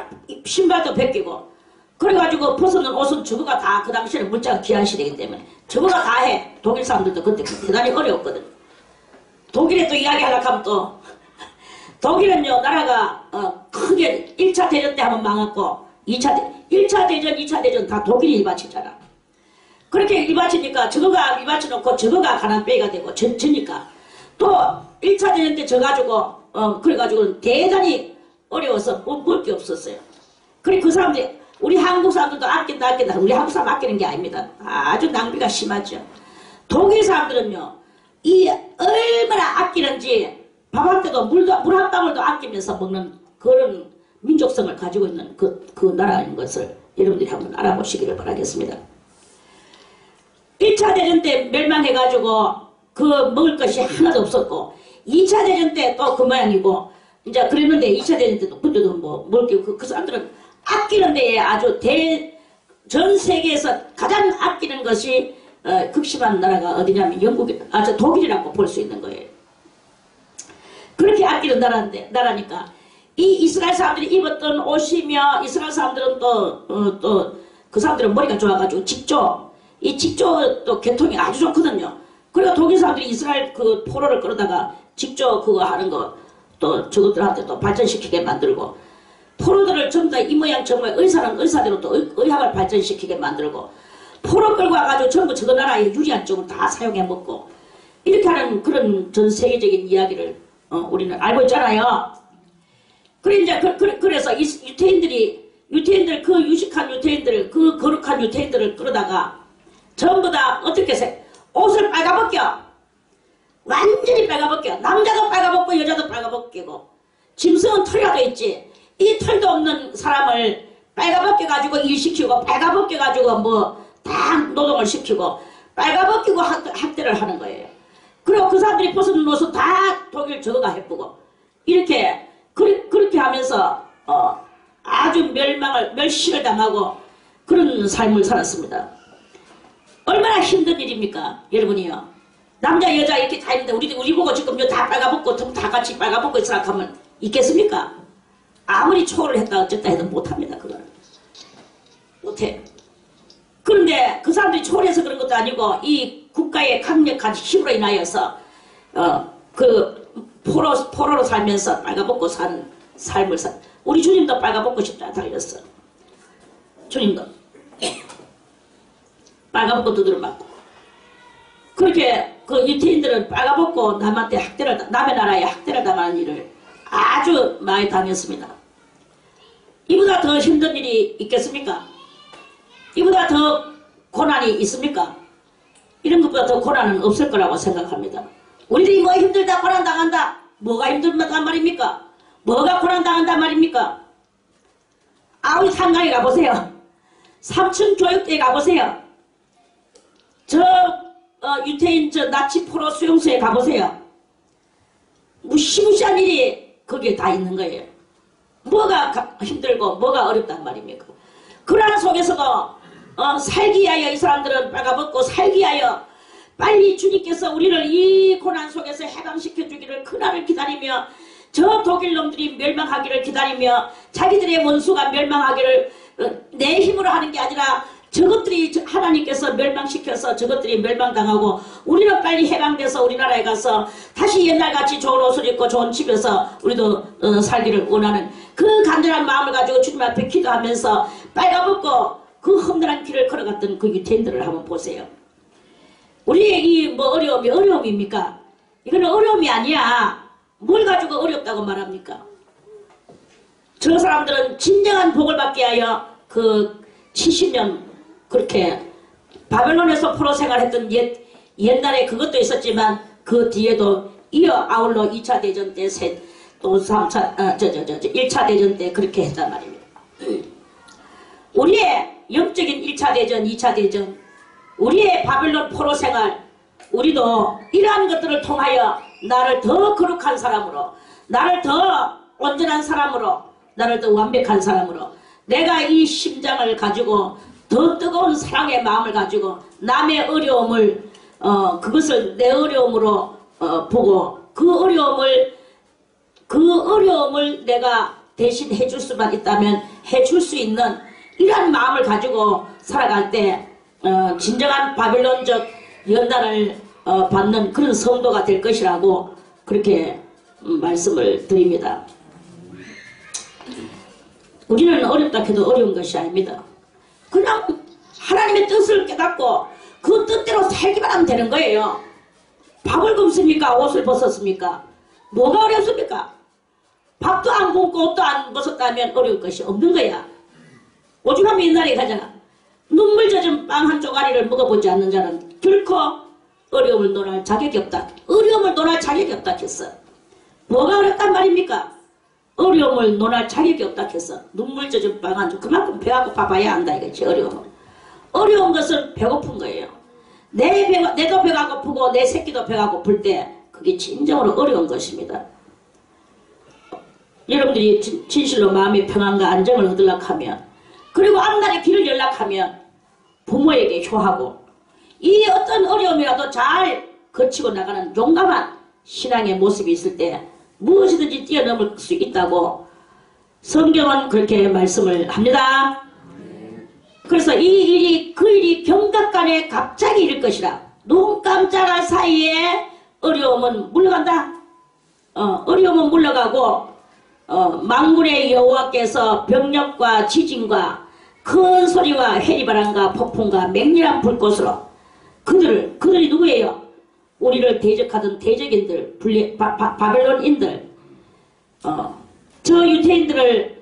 신발도 벗기고 그래가지고 벗어놓은 옷은 저거가 다 그 당시에는 물자가 귀한 시대이기 때문에 저거가 다 해. 독일 사람들도 그때 대단히 어려웠거든. 독일에 또 이야기하려고 하면 또 독일은요 나라가 크게 1차 대전 때 한번 망했고 1차 대전 2차 대전 다 독일이 일바치잖아. 그렇게 일바치니까 저거가 일바치놓고 저거가 가난뱅이가 되고 전니까 또 1차 대전 때 져가지고 그래가지고 대단히 어려워서 먹을 게 없었어요. 그래 그 사람들이 우리 한국 사람들도 아낀다 우리 한국 사람 아끼는 게 아닙니다. 아주 낭비가 심하죠. 독일 사람들은요 이 얼마나 아끼는지 밥 할 때도 물 한 방울도 아끼면서 먹는 그런 민족성을 가지고 있는 그 나라인 것을 여러분들이 한번 알아보시기를 바라겠습니다. 1차 대전 때 멸망해가지고 그 먹을 것이 하나도 없었고 2차 대전 때 또 그 모양이고 이제 그랬는데 2차 대전 때도 그때도 뭐 먹을 게 그 사람들은 아끼는 데에 아주 전 세계에서 가장 아끼는 것이 극심한 나라가 어디냐면 독일이라고 볼 수 있는 거예요. 그렇게 아끼는 나라니까 이 이스라엘 사람들이 입었던 옷이며 이스라엘 사람들은 또 그 사람들은 머리가 좋아가지고 이 직조도 개통이 아주 좋거든요. 그리고 독일 사람들이 이스라엘 그 포로를 끌어다가 직조 그거 하는 거 또 저것들한테 또 발전시키게 만들고 포로들을 전부 다 이 모양 정말 의사는 의사대로 또 의학을 발전시키게 만들고 포로 끌고 와가지고 전부 저 나라의 유리한 쪽을 다 사용해 먹고 이렇게 하는 그런 전 세계적인 이야기를 우리는 알고 있잖아요. 그래 이제 그래서 이 유태인들 그 유식한 유태인들 그 거룩한 유태인들을 끌어다가 전부 다 어떻게 해? 옷을 빨가벗겨. 완전히 빨가벗겨. 남자도 빨가벗고 여자도 빨가벗기고 짐승은 털이라도 있지. 이 털도 없는 사람을 빨가벗겨가지고 일시키고 빨가벗겨가지고 뭐 다 노동을 시키고 빨가벗기고 학대를 하는 거예요. 그리고 그 사람들이 벗은 옷은 다 독일 저거가 해쁘고 이렇게 그렇게 하면서 아주 멸시를 당하고 그런 삶을 살았습니다. 얼마나 힘든 일입니까 여러분이요. 남자 여자 이렇게 다 있는데 우리 보고 지금 다 빨가벗고 다 같이 빨가벗고 있으라 하면 있겠습니까? 아무리 초월을 했다 어쨌다 해도 못합니다. 그거는 못해. 그런데 그 사람들이 초월해서 그런 것도 아니고 이 국가의 강력한 힘으로 인하여서 그 포로로 살면서 빨가벗고 산 삶을 우리 주님도 빨가벗고 싶다 달렸어. 주님도 빨가벗고 두드려 맞고 그렇게 그 유태인들은 빨가벗고 남의 나라에 학대를 당하는 일을 아주 많이 당했습니다. 이보다 더 힘든 일이 있겠습니까? 이보다 더 고난이 있습니까? 이런 것보다 더 고난은 없을 거라고 생각합니다. 우리들이 뭐 힘들다 고난당한다 뭐가 힘들단 말입니까? 뭐가 고난당한단 말입니까? 우리 상가에 가보세요. 3층 교육대에 가보세요. 유태인 나치 포로 수용소에 가보세요. 무시무시한 일이 거기에 다 있는 거예요. 뭐가 힘들고 뭐가 어렵단 말입니까? 그러나 속에서도 살기 위하여 이 사람들은 빨가벗고 살기 위하여 빨리 주님께서 우리를 이 고난 속에서 해방시켜 주기를 그날을 기다리며 저 독일 놈들이 멸망하기를 기다리며 자기들의 원수가 멸망하기를 내 힘으로 하는 게 아니라 저것들이 하나님께서 멸망시켜서 저것들이 멸망당하고 우리는 빨리 해방돼서 우리나라에 가서 다시 옛날같이 좋은 옷을 입고 좋은 집에서 우리도 살기를 원하는 그 간절한 마음을 가지고 주님 앞에 기도하면서 빨가벗고 그 험난한 길을 걸어갔던 그 유태인들을 한번 보세요. 우리의 이 뭐 어려움입니까? 이거는 어려움이 아니야. 뭘 가지고 어렵다고 말합니까? 저 사람들은 진정한 복을 받게 하여 그 70년 그렇게 바벨론에서 포로 생활했던 옛날에 그것도 있었지만 그 뒤에도 이어 아울러 2차 대전 때 또 3차 1차 대전 때 그렇게 했단 말입니다. 우리의 영적인 1차 대전, 2차 대전, 우리의 바벨론 포로 생활, 우리도 이러한 것들을 통하여 나를 더 거룩한 사람으로, 나를 더 온전한 사람으로, 나를 더 완벽한 사람으로, 내가 이 심장을 가지고 더 뜨거운 사랑의 마음을 가지고 남의 어려움을 그것을 내 어려움으로 보고 그 어려움을 내가 대신 해줄 수만 있다면 해줄 수 있는 이러한 마음을 가지고 살아갈 때 진정한 바빌론적 연단을 받는 그런 성도가 될 것이라고 그렇게 말씀을 드립니다. 우리는 어렵다 해도 어려운 것이 아닙니다. 그냥 하나님의 뜻을 깨닫고 그 뜻대로 살기만 하면 되는 거예요. 밥을 굶습니까? 옷을 벗었습니까? 뭐가 어렵습니까? 밥도 안 굶고 옷도 안 벗었다면 어려울 것이 없는 거야. 오죽하면 옛날에 가잖아. 눈물 젖은 빵 한 쪼가리를 먹어보지 않는 자는 결코 어려움을 논할 자격이 없다. 어려움을 논할 자격이 없다 했어. 뭐가 어렵단 말입니까? 어려움을 논할 자격이 없다 했어. 눈물 젖은 빵 한 쪽. 그만큼 배가 고파봐야 한다 이거지. 어려운 것은 배고픈 거예요. 내도 배가 고프고 내 새끼도 배가 고플 때 그게 진정으로 어려운 것입니다. 여러분들이 진실로 마음의 평안과 안정을 얻으려고 하면 그리고 앞날의 길을 열락하면 부모에게 효하고 이 어떤 어려움이라도 잘 거치고 나가는 용감한 신앙의 모습이 있을 때 무엇이든지 뛰어넘을 수 있다고 성경은 그렇게 말씀을 합니다. 그래서 이 일이 그 일이 경각간에 갑자기 이를 것이라. 눈 깜짝할 사이에 어려움은 물러간다. 어려움은 물러가고 만군의 여호와께서 병력과 지진과 큰 소리와 해리바람과 폭풍과 맹렬한 불꽃으로 그들이 누구예요? 우리를 대적하던 대적인들, 바벨론인들, 저 유태인들을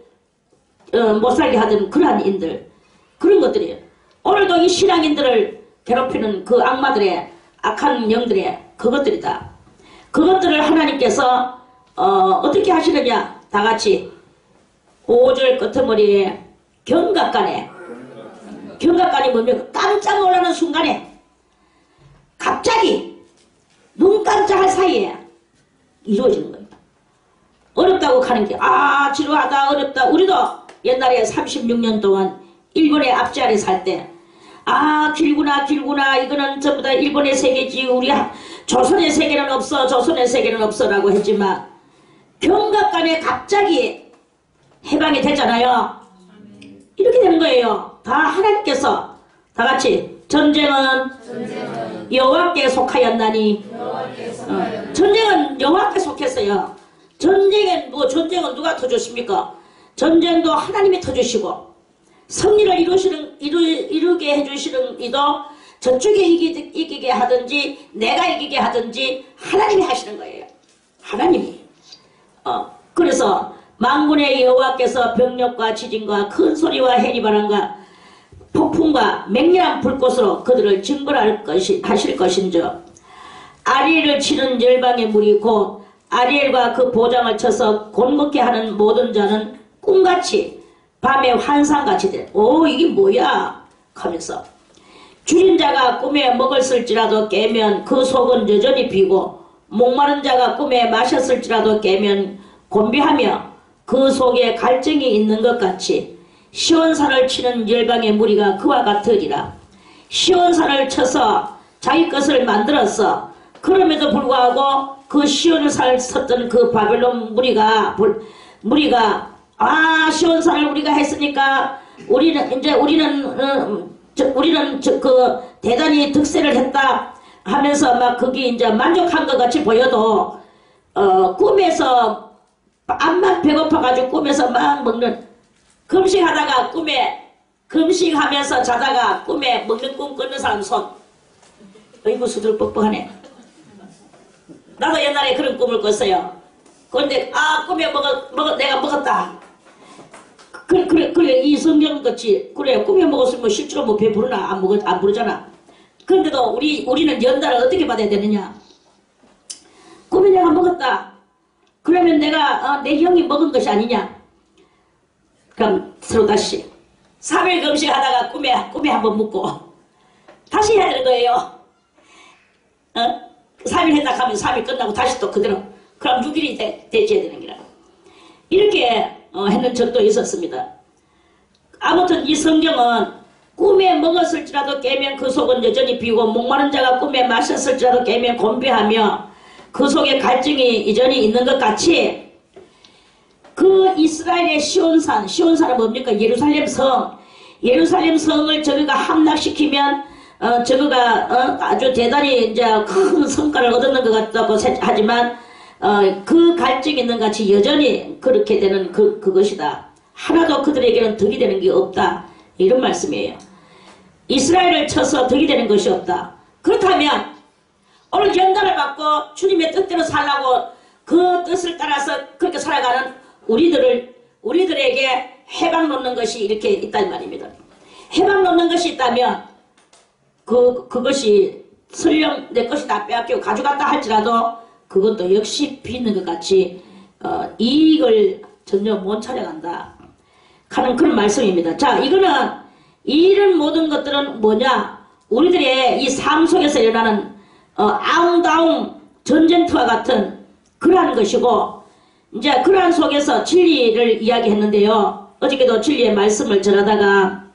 못살게 하던 그러한 인들, 그런 것들이에요. 오늘도 이 신앙인들을 괴롭히는 그 악마들의 악한 영들의 그것들이다. 그것들을 하나님께서 어떻게 하시느냐. 다같이 5절 끄트머리에 경각간에, 경각간이 뭡니까? 깜짝 놀라는 순간에 갑자기 눈 깜짝할 사이에 이루어지는 겁니다. 어렵다고 하는 게 지루하다 어렵다. 우리도 옛날에 36년 동안 일본의 앞자리에 살 때 길구나 이거는 전부 다 일본의 세계지 우리 조선의 세계는 없어 조선의 세계는 없어라고 했지만 경각간에 갑자기 해방이 되잖아요. 이렇게 되는 거예요. 다 하나님께서 다같이 전쟁은 여호와께 속하였나니 전쟁은 여호와께 속했어요. 전쟁은 누가 터주십니까? 전쟁도 하나님이 터주시고 승리를 이루게 해주시는 이도 저쪽에 이기게 하든지 내가 이기게 하든지 하나님이 하시는 거예요. 하나님이. 그래서 만군의 여호와께서 병력과 지진과 큰 소리와 해리바람과 폭풍과 맹렬한 불꽃으로 그들을 하실 것인저 아리엘을 치는 열방의 물이 곧 아리엘과 그 보장을 쳐서 곤먹게 하는 모든 자는 꿈같이 밤에 환상같이 돼. 이게 뭐야? 하면서 줄인 자가 꿈에 먹었을지라도 깨면 그 속은 여전히 비고 목마른 자가 꿈에 마셨을지라도 깨면 곤비하며 그 속에 갈증이 있는 것 같이 시온산을 치는 열방의 무리가 그와 같으리라. 시온산을 쳐서 자기 것을 만들었어. 그럼에도 불구하고 그 시온산을 섰던 그 바벨론 무리가 시온산을 우리가 했으니까 우리는 대단히 득세를 했다 하면서 막 거기 이제 만족한 것 같이 보여도 꿈에서 암만 배고파가지고 꿈에서 막 먹는 금식하다가 금식하면서 자다가 꿈에 먹는 꿈 꾸는 사람 손. 어이구 수들 뻑뻑하네. 나도 옛날에 그런 꿈을 꿨어요. 그런데 꿈에 내가 먹었다. 그래 이 성경 같이 그래 꿈에 먹었으면 뭐 실제로 뭐 배부르나 안 부르잖아. 그런데도 우리는 연달아 어떻게 받아야 되느냐. 꿈에 내가 먹었다. 그러면 내가 내 형이 먹은 것이 아니냐. 그럼 서로 다시 3일 금식하다가 꿈에 한번 묻고 다시 해야 되는 거예요. 3일 했다 하면 3일 끝나고 다시 또 그대로. 그럼 6일이 되져야 되는 거라. 이렇게 했는 적도 있었습니다. 아무튼 이 성경은 꿈에 먹었을지라도 깨면 그 속은 여전히 비고 목마른 자가 꿈에 마셨을지라도 깨면 곤비하며 그 속에 갈증이 여전히 있는 것 같이 그 이스라엘의 시온산은 뭡니까? 예루살렘 성을 저기가 함락시키면 저거가 아주 대단히 이제 큰 성과를 얻는 것 같다고 하지만 그 갈증이 있는 같이 여전히 그렇게 되는 그것이다. 하나도 그들에게는 덕이 되는 게 없다. 이런 말씀이에요. 이스라엘을 쳐서 덕이 되는 것이 없다. 그렇다면 오늘 연단을 받고 주님의 뜻대로 살라고 그 뜻을 따라서 그렇게 살아가는 우리들에게 해방 놓는 것이 이렇게 있단 말입니다. 해방 놓는 것이 있다면 그것이 설령 내 것이 다 빼앗기고 가져갔다 할지라도 그것도 역시 비는 것 같이 이익을 전혀 못 찾아간다 하는 그런 말씀입니다. 자, 이런 모든 것들은 뭐냐? 우리들의 이 삶 속에서 일어나는 아웅다웅 전쟁터와 같은 그러한 것이고 이제 그러한 속에서 진리를 이야기했는데요. 어저께도 진리의 말씀을 전하다가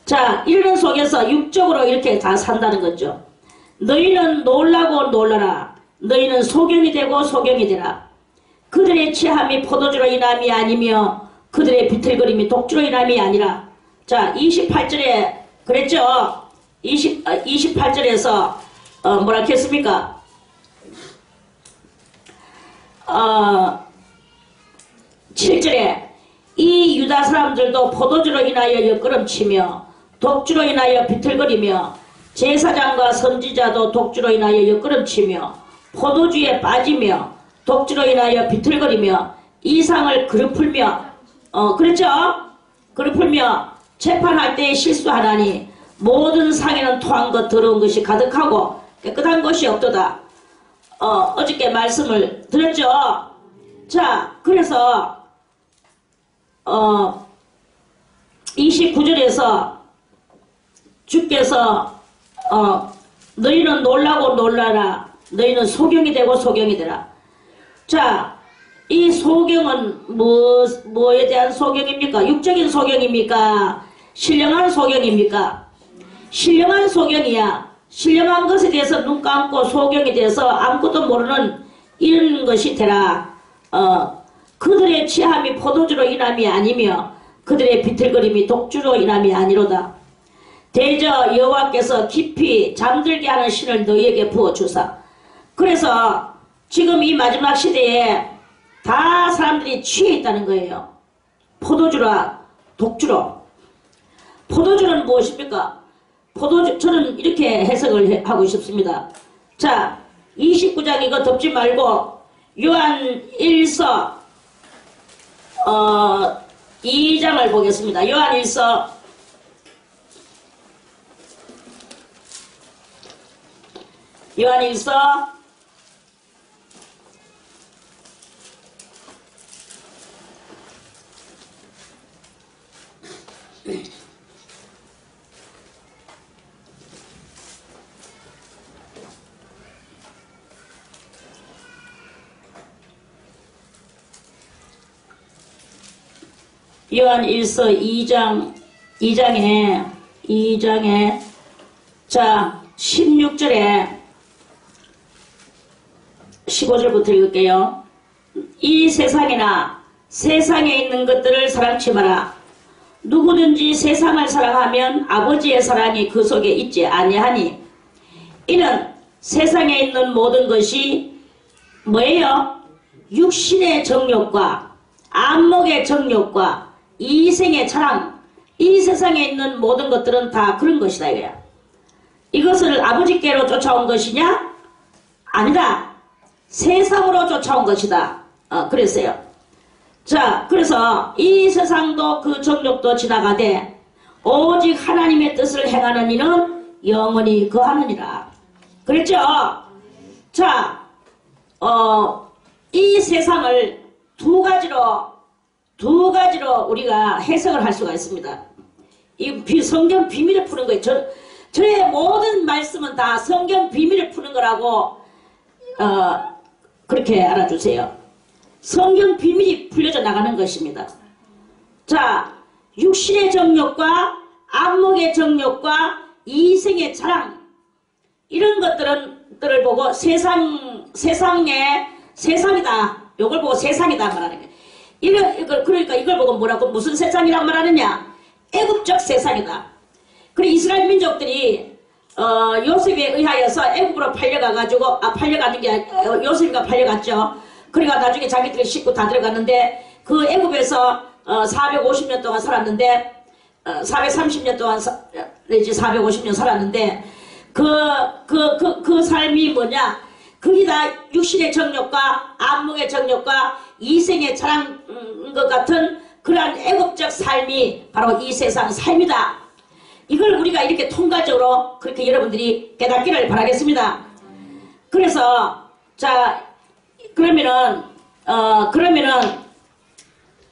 자, 이런 속에서 육적으로 이렇게 다 산다는 거죠. 너희는 놀라고 놀라라. 너희는 소경이 되고 소경이 되라. 그들의 취함이 포도주로 인함이 아니며 그들의 비틀거림이 독주로 인함이 아니라. 자, 28절에 그랬죠. 28절에서 뭐라 했습니까? 7절에 이 유다 사람들도 포도주로 인하여 옆걸음치며 독주로 인하여 비틀거리며 제사장과 선지자도 독주로 인하여 옆걸음치며 포도주에 빠지며 독주로 인하여 비틀거리며 이상을 그릇풀며 그렇죠? 그릇풀며 재판할 때에 실수하나니 모든 상에는 토한 것 더러운 것이 가득하고 깨끗한 것이 없도다. 어저께 말씀을 들었죠? 자, 그래서 29절에서 주께서 너희는 놀라고 놀라라. 너희는 소경이 되고 소경이 되라. 자, 이 소경은 뭐에 대한 소경입니까? 육적인 소경입니까? 신령한 소경입니까? 신령한 소경이야. 신령한 것에 대해서 눈 감고 소경이 돼서 아무것도 모르는 이런 것이 되라. 그들의 취함이 포도주로 인함이 아니며 그들의 비틀거림이 독주로 인함이 아니로다. 대저 여호와께서 깊이 잠들게 하는 신을 너희에게 부어주사. 그래서 지금 이 마지막 시대에 다 사람들이 취해 있다는 거예요. 포도주라 독주로. 포도주는 무엇입니까? 포도주, 저는 이렇게 해석을 하고 싶습니다. 자, 29장 이거 덮지 말고 요한 1서 2장을 보겠습니다. 요한 1서 2장에 자 16절에 15절부터 읽을게요. 이 세상이나 세상에 있는 것들을 사랑치 마라. 누구든지 세상을 사랑하면 아버지의 사랑이 그 속에 있지 아니하니 이는 세상에 있는 모든 것이 뭐예요? 육신의 정욕과 안목의 정욕과 이생의 자랑, 이 세상에 있는 모든 것들은 다 그런 것이다 이거야. 이것을 아버지께로 쫓아온 것이냐? 아니다. 세상으로 쫓아온 것이다. 그랬어요. 자, 그래서 이 세상도 그 정욕도 지나가되 오직 하나님의 뜻을 행하는 이는 영원히 거하느니라. 그랬죠? 자, 이 세상을 두 가지로 우리가 해석을 할 수가 있습니다. 이 성경 비밀을 푸는 거예요. 저의 모든 말씀은 다 성경 비밀을 푸는 거라고 그렇게 알아주세요. 성경 비밀이 풀려져 나가는 것입니다. 자, 육신의 정욕과 안목의 정욕과 이생의 자랑, 이런 것들을 보고 세상이다. 요걸 보고 세상이다 말하는 거예요. 그러니까 이걸 보고 뭐라고, 무슨 세상이라고 말하느냐? 애국적 세상이다. 그리고 이스라엘 민족들이 요셉에 의하여서 애국으로 팔려가는 게 요셉이가 팔려갔죠. 그러니까 나중에 자기들의 식구 다 들어갔는데 그 애국에서 450년 동안 살았는데 430년 동안 내지 450년 살았는데 그 삶이 뭐냐? 그게 다 육신의 정욕과 안목의 정욕과 이생의 자랑 것 같은 그러한 애국적 삶이 바로 이 세상 삶이다. 이걸 우리가 이렇게 통괄적으로 그렇게 여러분들이 깨닫기를 바라겠습니다. 그래서 자 그러면은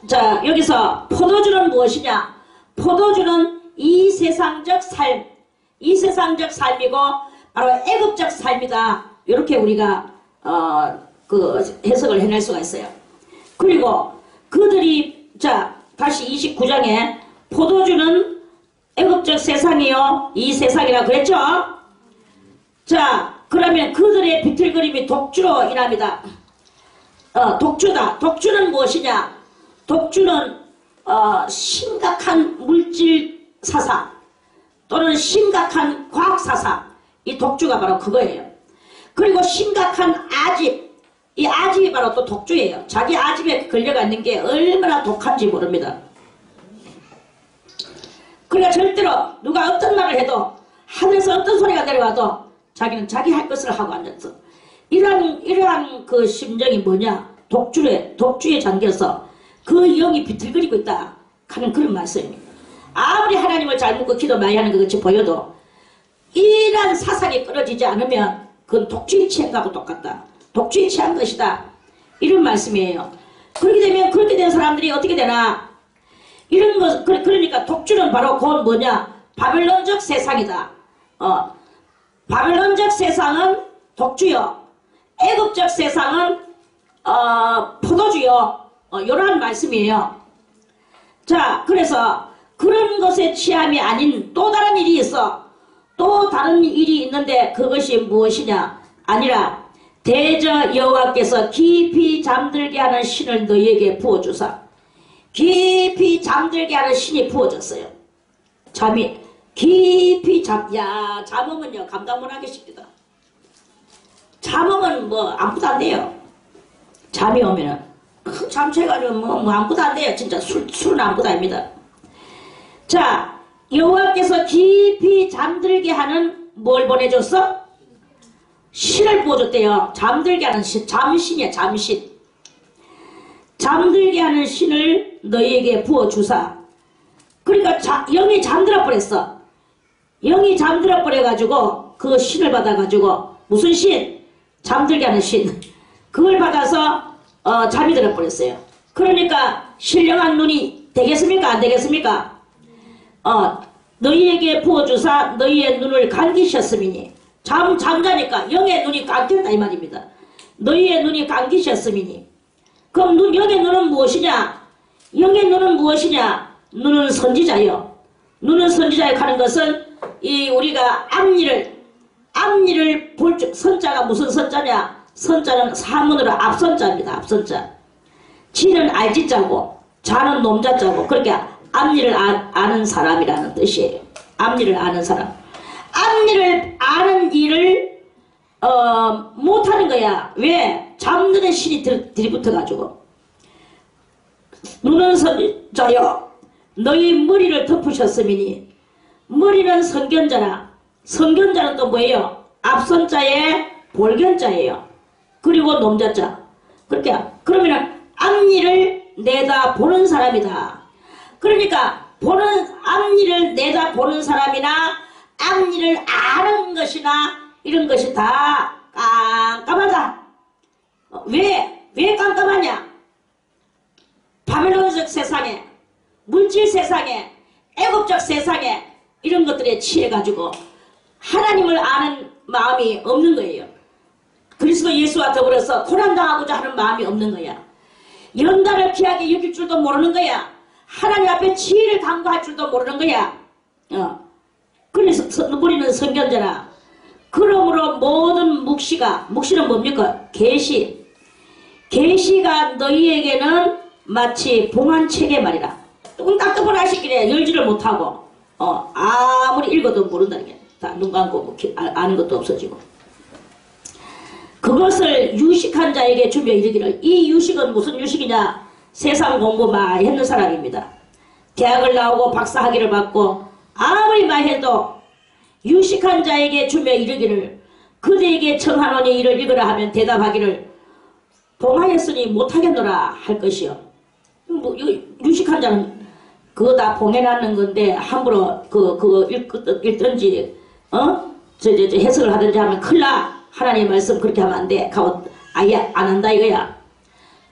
자 여기서 포도주는 무엇이냐? 포도주는 이 세상적 삶이고 바로 애국적 삶이다. 이렇게 우리가 그 해석을 해낼 수가 있어요. 그리고 그들이 자 다시 29장에 포도주는 애국적 세상이요 이 세상이라 그랬죠. 자 그러면 그들의 비틀거림이 독주로 인합니다. 독주다. 독주는 무엇이냐? 독주는 심각한 물질 사상 또는 심각한 과학 사상, 이 독주가 바로 그거예요. 그리고 심각한 아집, 이 아집이 바로 또 독주예요. 자기 아집에 걸려가 있는 게 얼마나 독한지 모릅니다. 그러니까 절대로 누가 어떤 말을 해도 하늘에서 어떤 소리가 내려와도 자기는 자기 할 것을 하고 앉았어. 이러한 그 심정이 뭐냐? 독주에 잠겨서 그 영이 비틀거리고 있다 하는 그런 말씀입니다. 아무리 하나님을 잘 묻고 기도 많이 하는 것 같이 보여도 이러한 사상이 끊어지지 않으면 그건 독주에 취한 것하고 똑같다. 독주에 취한 것이다. 이런 말씀이에요. 그렇게 된 사람들이 어떻게 되나? 이런 것, 그러니까 독주는 바로 곧 뭐냐? 바벨론적 세상이다. 바벨론적 세상은 독주요. 애국적 세상은 포도주요. 이러한 말씀이에요. 자, 그래서 그런 것에 취함이 아닌 또 다른 일이 있어. 또 다른 일이 있는데 그것이 무엇이냐? 아니라 대저 여호와께서 깊이 잠들게 하는 신을 너희에게 부어주사. 깊이 잠들게 하는 신이 부어졌어요. 잠이 깊이 잠으면요 감당 못하겠습니다. 잠으면 뭐 아무것도 안 돼요. 잠이 오면은 잠채가지고 뭐 아무것도 안 돼요. 진짜 술은 아무것도 아닙니다. 자, 여호와께서 깊이 잠들게 하는 뭘 보내줬어? 신을 부어줬대요. 잠들게 하는 신, 잠신이야, 잠신. 잠들게 하는 신을 너희에게 부어주사. 그러니까 영이 잠들어 버렸어. 영이 잠들어 버려가지고 그 신을 받아가지고 무슨 신? 잠들게 하는 신. 그걸 받아서 잠이 들어 버렸어요. 그러니까 신령한 눈이 되겠습니까? 안 되겠습니까? 너희에게 부어주사 너희의 눈을 감기셨음이니. 잠자니까 영의 눈이 감겼다 이 말입니다. 너희의 눈이 감기셨음이니. 그럼 영의 눈은 무엇이냐? 영의 눈은 무엇이냐? 눈은 선지자요. 눈은 선지자에 가는 것은 이 우리가 앞니를 볼 줄, 선자가 무슨 선자냐? 선자는 사문으로 앞선자입니다. 앞선자. 지는 알지자고 자는 놈자자고 그렇게 앞니를 아는 사람이라는 뜻이에요. 앞니를 아는 사람. 앞니를 아는 일을 못하는 거야. 왜? 잠드는 신이 들이붙어가지고. 눈은 선자여 너희 머리를 덮으셨음이니. 머리는 선견자라. 선견자는 또 뭐예요? 앞선자에 볼견자예요. 그리고 놈자자. 그렇게 그러면은 앞니를 내다 보는 사람이다. 그러니까 앞니를 내다 보는 사람이나 앞니를 아는 것이나 이런 것이 다 깜깜하다. 왜 깜깜하냐? 바벨론적 세상에, 물질 세상에, 애국적 세상에 이런 것들에 취해가지고 하나님을 아는 마음이 없는 거예요. 그리스도 예수와 더불어서 고난당하고자 하는 마음이 없는 거야. 연단을 피하게 여길 줄도 모르는 거야. 하나님 앞에 지혜를 강구할 줄도 모르는 거야. 그래서 우리는 선견자라. 그러므로 모든 묵시는 뭡니까? 계시가 너희에게는 마치 봉안책의 말이라. 조금 따뜻한 하시길래 열지를 못하고 아무리 읽어도 모른다는 게 다 눈 감고 뭐 아는 것도 없어지고. 그것을 유식한 자에게 주며 이르기를. 이 유식은 무슨 유식이냐? 세상 공부 많이 했는 사람입니다. 대학을 나오고 박사학위를 받고 아무리 많이 해도 유식한 자에게 주며 이르기를 그대에게 청하노니 이를 읽으라 하면 대답하기를 봉하였으니 못하겠노라 할 것이요. 뭐 유식한 자는 그거 다 봉해놨는 건데 함부로 그거 읽든지 해석을 하든지 하면 큰일 나. 하나님의 말씀 그렇게 하면 안 돼. 아예 안 한다 이거야.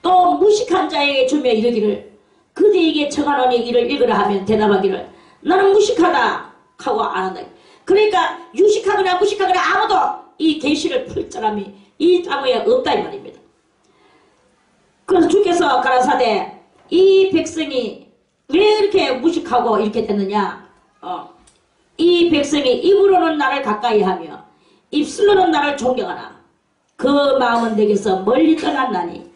또 무식한 자에게 주며 이르기를 그대에게 청하노니 이를 읽으라 하면 대답하기를 나는 무식하다 하고 안 한다. 그러니까 유식하거나 무식하거나 아무도 이 계시를 풀 사람이 이 땅에 없다 이 말입니다. 그래서 주께서 가라사대 이 백성이 왜 이렇게 무식하고 이렇게 됐느냐? 이 백성이 입으로는 나를 가까이 하며 입술로는 나를 존경하나 그 마음은 내게서 멀리 떠났나니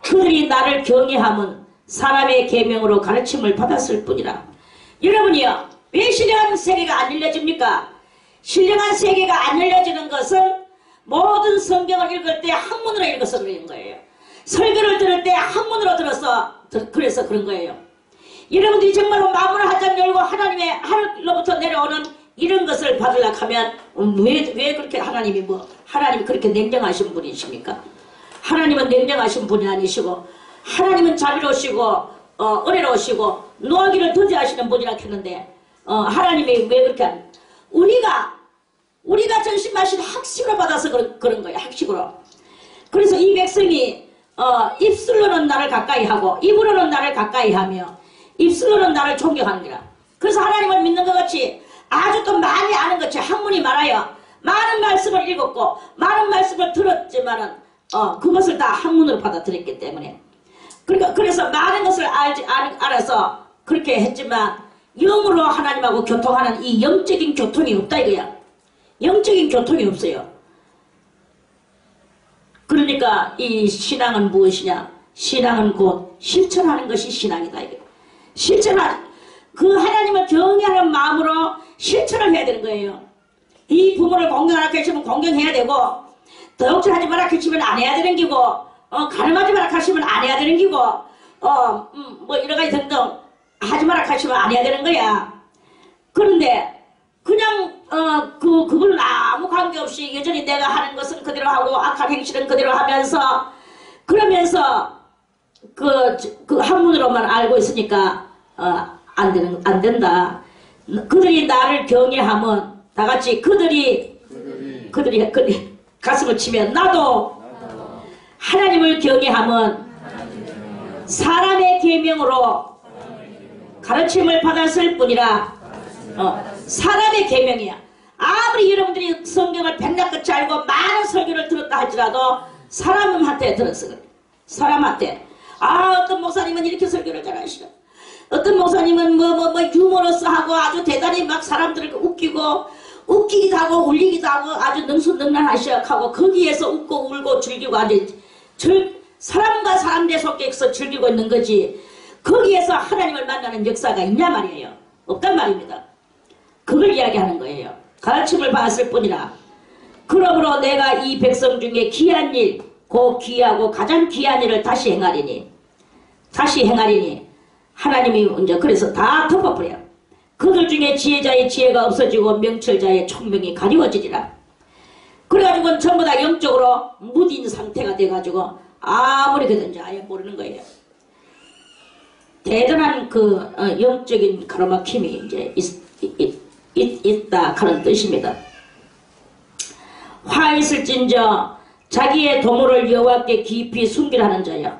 그들이 나를 경외함은 사람의 계명으로 가르침을 받았을 뿐이라. 여러분이요, 왜 신령한 세계가 안 열려집니까? 신령한 세계가 안 열려지는 것은 모든 성경을 읽을 때 한문으로 읽어서 그런 거예요. 설교를 들을 때 한문으로 그래서 그런 거예요. 여러분들이 정말로 마음을 한장 열고 하나님의 하늘로부터 내려오는 이런 것을 받으려고 하면 왜 그렇게 하나님이 하나님이 그렇게 냉정하신 분이십니까? 하나님은 냉정하신 분이 아니시고 하나님은 자비로우시고 은혜로우시고 노하기를 더디하시는 분이라 했는데 하나님이 왜 그렇게 우리가 전심하신 학식으로 받아서 그런 거예요. 학식으로. 그래서 이 백성이 입술로는 나를 가까이 하고 입으로는 나를 가까이 하며 입술로는 나를 존경하는 거라. 그래서 하나님을 믿는 것 같이 아주 또 많이 아는 것이 학문이 많아요. 많은 말씀을 읽었고 많은 말씀을 들었지만은 그것을 다 학문으로 받아들였기 때문에 그래서 많은 것을 알아서 그렇게 했지만 영으로 하나님하고 교통하는 이 영적인 교통이 없다 이거야. 영적인 교통이 없어요. 그러니까 이 신앙은 무엇이냐? 신앙은 곧 실천하는 것이 신앙이다 이거야. 그 하나님을 경외하는 마음으로 실천을 해야 되는 거예요. 이 부모를 공경하라 하시면 공경해야 되고 도둑질하지 마라 하시면 안 해야 되는 기고 가늠하지 마라 하시면 안 해야 되는 기고 뭐 여러 가지 등등 하지 마라 하시면 안 해야 되는 거야. 그런데 그냥 그걸로 아무 관계없이 여전히 내가 하는 것은 그대로 하고 악한 행실은 그대로 하면서 그러면서 그 학문으로만 알고 있으니까 안 된다. 그들이 나를 경외하면 다 같이 그들이 가슴을 치면 나도 하나님을 경외하면 사람의 계명으로 가르침을 받았을 뿐이라. 사람의 계명이야. 아무리 여러분들이 성경을 백락같이 알고 많은 설교를 들었다 할지라도 사람한테 들었어. 그래. 사람한테 어떤 목사님은 이렇게 설교를 잘하시죠. 어떤 목사님은 뭐 유머러스 하고 아주 대단히 막 사람들을 웃기기도 하고 울리기도 하고 아주 능수능란하시고 거기에서 웃고 울고 즐기고 아주 사람과 사람들 속에서 즐기고 있는 거지. 거기에서 하나님을 만나는 역사가 있냐 말이에요. 없단 말입니다. 그걸 이야기하는 거예요. 가르침을 받았을 뿐이라. 그러므로 내가 이 백성 중에 귀한 일, 곧 귀하고 가장 귀한 일을 다시 행하리니 하나님이 이제 그래서 다 덮어버려. 그들 중에 지혜자의 지혜가 없어지고 명철자의 총명이 가리워지리라. 그래가지고 전부 다 영적으로 무딘 상태가 돼가지고 아무리 그든지 아예 모르는 거예요. 대단한 영적인 가로막힘이 이제 있다 하는 뜻입니다. 화 있을진저 자기의 도모를 여호와께 깊이 숨기라는 자야.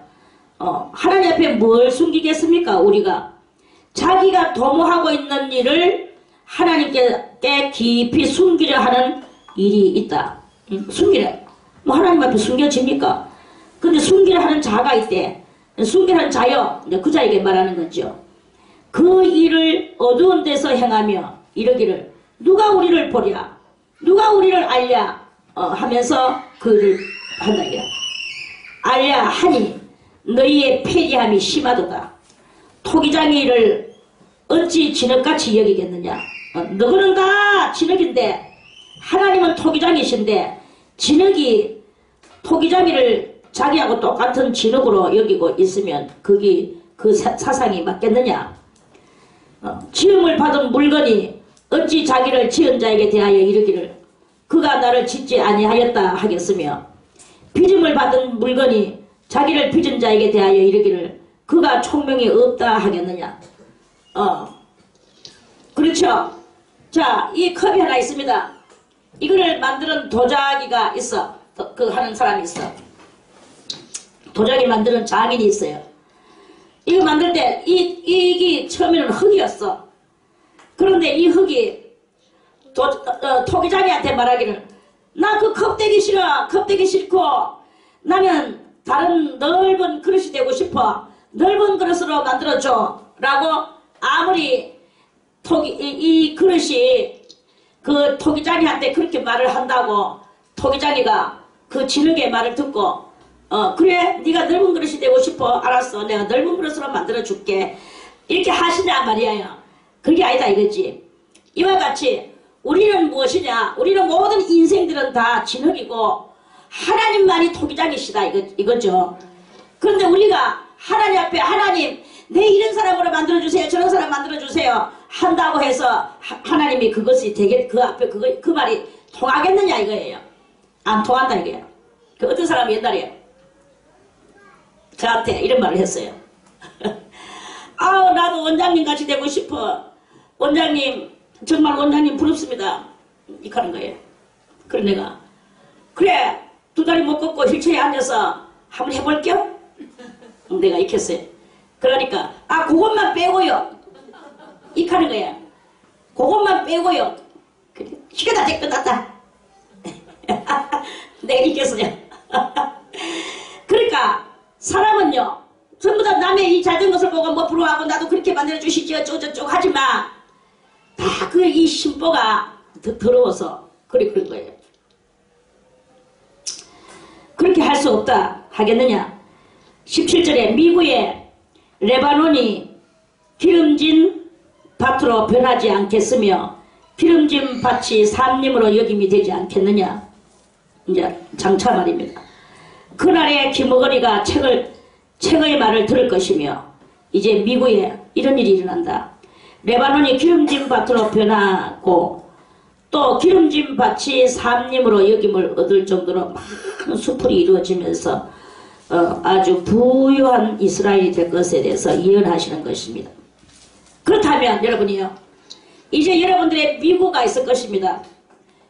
하나님 앞에 뭘 숨기겠습니까? 우리가 자기가 도모하고 있는 일을 하나님께 깊이 숨기려 하는 일이 있다. 숨기래. 뭐 하나님 앞에 숨겨집니까? 근데 숨기려 하는 자가 있대. 숨기려 하는 자요. 그 자에게 말하는 거죠. 그 일을 어두운 데서 행하며 이러기를 누가 우리를 보랴 누가 우리를 알랴 하면서 그를 한다. 알랴 하니 너희의 패기함이 심하도다. 토기장이를 어찌 진흙같이 여기겠느냐. 너희는 다 진흙인데 하나님은 토기장이신데 토기장이를 자기하고 똑같은 진흙으로 여기고 있으면 그 사상이 맞겠느냐. 지음을 받은 물건이 어찌 자기를 지은 자에게 대하여 이르기를 그가 나를 짓지 아니하였다 하겠으며 빚음을 받은 물건이 자기를 빚은 자에게 대하여 이르기를 그가 총명이 없다 하겠느냐. 그렇죠. 자, 이 컵이 하나 있습니다. 이거를 만드는 도자기가 있어. 하는 사람이 있어. 도자기 만드는 장인이 있어요. 이거 만들 때 이게 처음에는 흙이었어. 그런데 이 흙이 토기장이한테 말하기를 나 그 컵대기 싫어. 컵대기 싫고 나는 다른 넓은 그릇이 되고 싶어. 넓은 그릇으로 만들어줘 라고 아무리 이 그릇이 그 토기장이한테 그렇게 말을 한다고 토기장이가 그 진흙의 말을 듣고 그래 네가 넓은 그릇이 되고 싶어. 알았어. 내가 넓은 그릇으로 만들어줄게. 이렇게 하시냐 말이에요. 그게 아니다 이거지. 이와 같이 우리는 무엇이냐. 우리는 모든 인생들은 다 진흙이고 하나님만이 토기장이시다 이거죠. 그런데 우리가 하나님 앞에 하나님 내 이런 사람으로 만들어주세요. 저런 사람 만들어주세요. 한다고 해서 하나님이 그것이 되게 그 앞에 그 말이 통하겠느냐 이거예요. 안 통한다 이거예요. 그 어떤 사람이 옛날에 저한테 이런 말을 했어요. 아우 나도 원장님 같이 되고 싶어. 원장님 정말 원장님 부럽습니다. 이렇게 하는 거예요. 그래 내가 그래 두 다리 못 걷고 휠체어에 앉아서 한번 해볼게요. 내가 이렇게 했어요. 그러니까 아 그것만 빼고요. 이렇게 하는 거야. 그것만 빼고요. 그래 시끄다 끝났다. 내가 이렇게 했어요. 그러니까 사람은요 전부 다 남의 이 잘된 것을 보고 뭐 부러워하고 나도 그렇게 만들어주시지 어쩌고저쩌고 하지만 다 그 이 심보가 더러워서 그런 거예요. 그렇게 할 수 없다 하겠느냐. 17절에 미국의 레바논이 기름진 밭으로 변하지 않겠으며 기름진 밭이 산림으로 여김이 되지 않겠느냐. 이제 장차 말입니다. 그날에 기머거리가 책의 말을 들을 것이며 이제 미국에 이런 일이 일어난다. 레바논이 기름진 밭으로 변하고 또 기름진 밭이 산림으로 여김을 얻을 정도로 많은 수풀이 이루어지면서 아주 부유한 이스라엘이 될 것에 대해서 예언하시는 것입니다. 그렇다면 여러분이요 이제 여러분들의 미국가 있을 것입니다.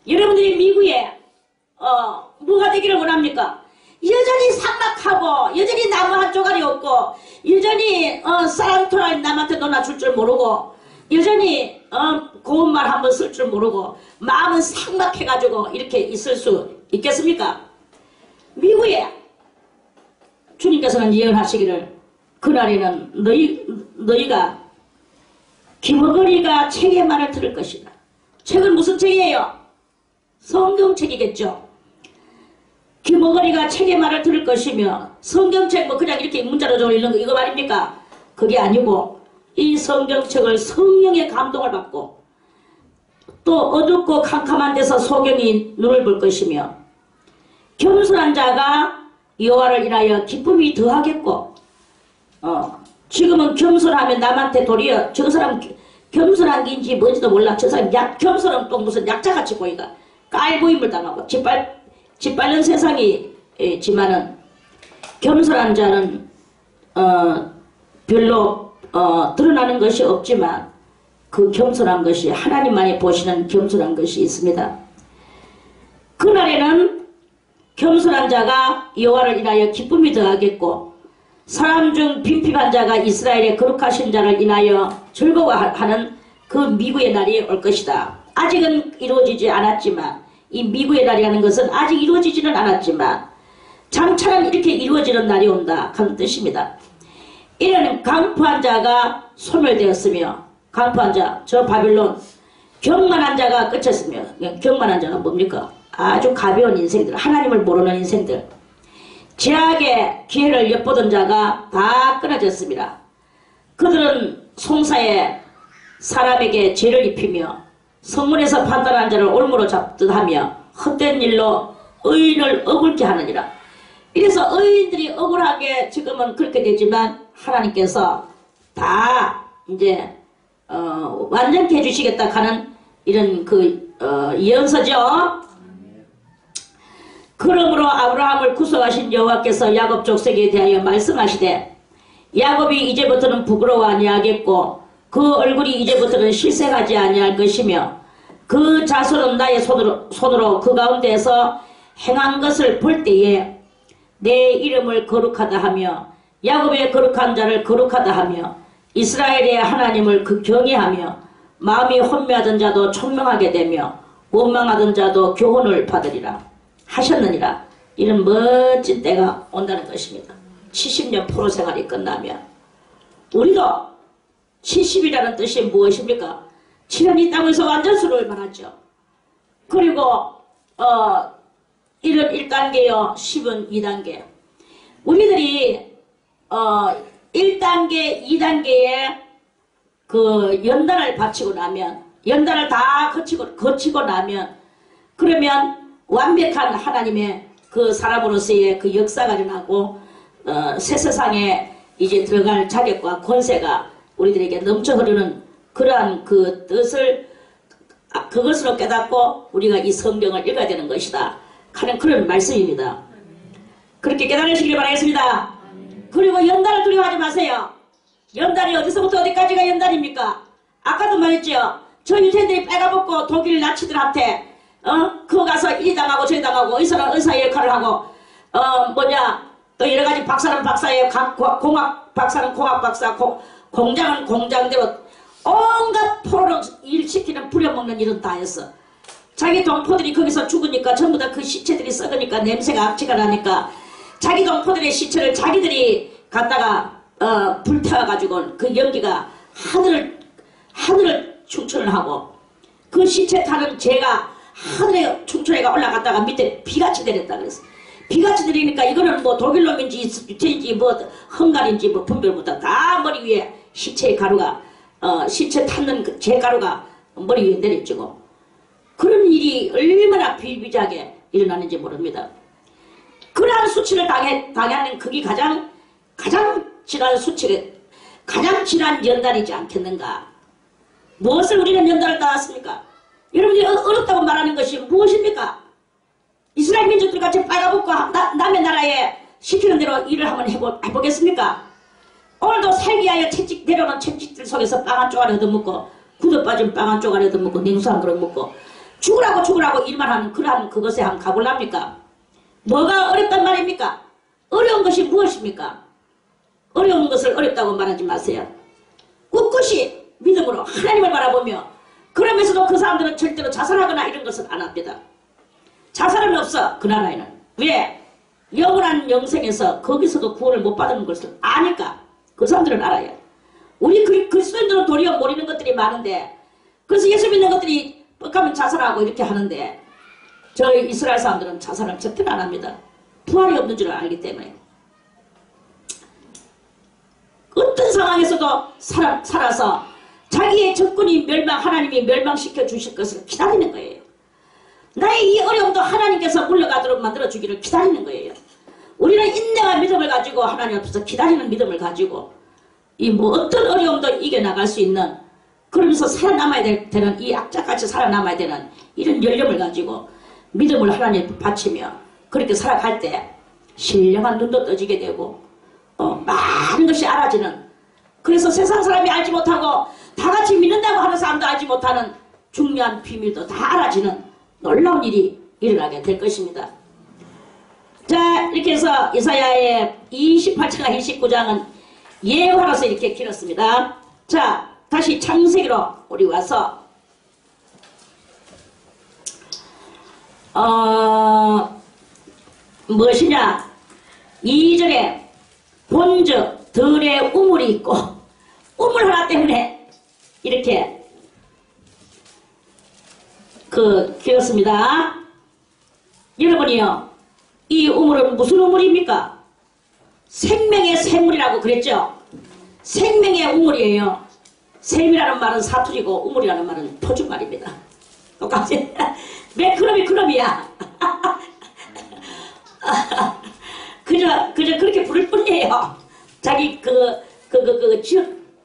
여러분들이 미국에 뭐가 되기를 원합니까? 여전히 삭막하고 여전히 나무 한 조각이 없고 여전히 사람토라인 남한테 놀아줄 줄 모르고 여전히 고운 말 한번 쓸 줄 모르고 마음은 삭막해가지고 이렇게 있을 수 있겠습니까? 미국에 주님께서는 예언하시기를 그날에는 너희가 기머거리가 책의 말을 들을 것이다. 책은 무슨 책이에요? 성경책이겠죠. 기머거리가 책의 말을 들을 것이며 성경책 뭐 그냥 이렇게 문자로 좀 읽는 거 이거 말입니까? 그게 아니고 이 성경책을 성령의 감동을 받고 또 어둡고 캄캄한 데서 소경이 눈을 볼 것이며 겸손한 자가 여호와를 인하여 기쁨이 더하겠고 지금은 겸손하면 남한테 도리어 저 사람 겸손한 게인지 뭔지도 몰라. 저 사람 겸손은 또 무슨 약자같이 보이가 깔보임을 당하고 짓밟는 세상이지만은 겸손한 자는 별로 드러나는 것이 없지만 그 겸손한 것이 하나님만이 보시는 겸손한 것이 있습니다. 그날에는 겸손한 자가 여호와를 인하여 기쁨이 더하겠고 사람 중 빈핍한 자가 이스라엘의 거룩하신 자를 인하여 즐거워하는 그 미구의 날이 올 것이다. 아직은 이루어지지 않았지만 이 미구의 날이라는 것은 아직 이루어지지는 않았지만 장차는 이렇게 이루어지는 날이 온다 하는 뜻입니다. 이는 강포한 자가 소멸되었으며 강포한 자, 저 바빌론 경만한 자가 끝쳤으며 경만한 자가 뭡니까? 아주 가벼운 인생들, 하나님을 모르는 인생들 제약의 기회를 엿보던 자가 다 끊어졌습니다. 그들은 송사에 사람에게 죄를 입히며 성문에서 판단한 자를 올무로 잡듯 하며 헛된 일로 의인을 억울케 하느니라. 이래서 의인들이 억울하게 지금은 그렇게 되지만 하나님께서 다 이제 완전케 해주시겠다 하는 이런 예언서죠. 그러므로 아브라함을 구속하신 여호와께서 야곱 족속에 대하여 말씀하시되 야곱이 이제부터는 부끄러워 아니하겠고 그 얼굴이 이제부터는 실색하지 아니할 것이며 그 자손은 나의 손으로 그 가운데에서 행한 것을 볼 때에 내 이름을 거룩하다 하며 야곱의 거룩한 자를 거룩하다 하며 이스라엘의 하나님을 경외하며 마음이 혼미하던 자도 총명하게 되며 원망하던 자도 교훈을 받으리라 하셨느니라. 이런 멋진 때가 온다는 것입니다. 70년 포로 생활이 끝나면 우리도 70이라는 뜻이 무엇입니까? 7은 있다고 해서 완전수를 말하죠. 그리고 1은 1단계요 10은 2단계. 우리들이 1단계 2단계에 그 연단을 바치고 나면 연단을 다 거치고 나면 그러면 완벽한 하나님의 그 사람으로서의 그 역사가 일어나고 새 세상에 이제 들어갈 자격과 권세가 우리들에게 넘쳐 흐르는 그러한 그 뜻을 그것으로 깨닫고 우리가 이 성경을 읽어야 되는 것이다 하는 그런 말씀입니다. 그렇게 깨달으시길 바라겠습니다. 그리고 연단을 두려워하지 마세요. 연단이 어디서부터 어디까지가 연단입니까? 아까도 말했죠. 저 유태인들이 빨가벗고 독일 나치들한테 그거 가서 이리 당하고 저리 당하고 의사는 의사의 역할을 하고 또 여러가지 박사는 박사예요. 공학 박사는 공학 박사, 공장은 공장대로 온갖 포로로 일시키는 부려먹는 일은 다 했어. 자기 동포들이 거기서 죽으니까 전부 다 그 시체들이 썩으니까 냄새가 악취가 나니까 자기 동포들의 시체를 자기들이 갖다가 불태워가지고 그 연기가 하늘을 충천을 하고 그 시체 타는 재가 하늘에 충천해가 올라갔다가 밑에 비같이 내렸다 그랬어. 비같이 내리니까 이거는 뭐 독일놈인지 유태인지 뭐 헝가리인지 뭐 분별 못하고 다 머리 위에 시체의 가루가 시체 탔는 그 재가루가 머리 위에 내려지고 그런 일이 얼마나 비일비재하게 일어나는지 모릅니다. 그러한 수치를 당하는 그게 가장 지난 수치를 가장 지난 연단이지 않겠는가. 무엇을 우리는 연단을 따왔습니까? 여러분들이 어렵다고 말하는 것이 무엇입니까? 이스라엘 민족들 같이 빨아먹고 남의 나라에 시키는 대로 일을 한번 해보겠습니까? 오늘도 살기 위하여 채찍 내려오는 채찍들 속에서 빵 한 쪼가리 얻어먹고 굳어 빠진 빵 한 쪼가리 얻어먹고 냉수 한 그릇 먹고 죽으라고 일만 하는 그러한 그것에 한번 가볼랍니까? 뭐가 어렵단 말입니까? 어려운 것이 무엇입니까? 어려운 것을 어렵다고 말하지 마세요. 꿋꿋이 믿음으로 하나님을 바라보며 그러면서도 그 사람들은 절대로 자살하거나 이런 것은 안 합니다. 자살은 없어. 그 나라에는. 왜? 영원한 영생에서 거기서도 구원을 못 받는 것을 아니까 그 사람들은 알아요. 우리 그리스도인들은 도리어 모르는 것들이 많은데 그래서 예수 믿는 것들이 뻑하면 자살하고 이렇게 하는데 저희 이스라엘 사람들은 자살을 절대로 안 합니다. 부활이 없는 줄 알기 때문에. 어떤 상황에서도 살아서 자기의 적군이 하나님이 멸망시켜 주실 것을 기다리는 거예요. 나의 이 어려움도 하나님께서 물러가도록 만들어주기를 기다리는 거예요. 우리는 인내와 믿음을 가지고 하나님 앞에서 기다리는 믿음을 가지고 이 뭐 어떤 어려움도 이겨나갈 수 있는 그러면서 살아남아야 되는 이 악자같이 살아남아야 되는 이런 열정을 가지고 믿음을 하나님께 바치며 그렇게 살아갈 때 신령한 눈도 떠지게 되고 많은 것이 알아지는 그래서 세상 사람이 알지 못하고 다 같이 믿는다고 하는 사람도 알지 못하는 중요한 비밀도 다 알아지는 놀라운 일이 일어나게 될 것입니다. 자, 이렇게 해서 이사야의 28장과 29장은 예화로서 이렇게 길었습니다. 자, 다시 창세기로 우리 와서 무엇이냐 2절에 본즉 들에 우물이 있고 우물 하나 때문에 이렇게 길었습니다. 여러분이요, 이 우물은 무슨 우물입니까? 생명의 샘물이라고 그랬죠? 생명의 우물이에요. 샘이라는 말은 사투리고 우물이라는 말은 표준 말입니다. 똑같이. 왜 그놈이 그놈이야? 그저 그렇게 부를 뿐이에요. 자기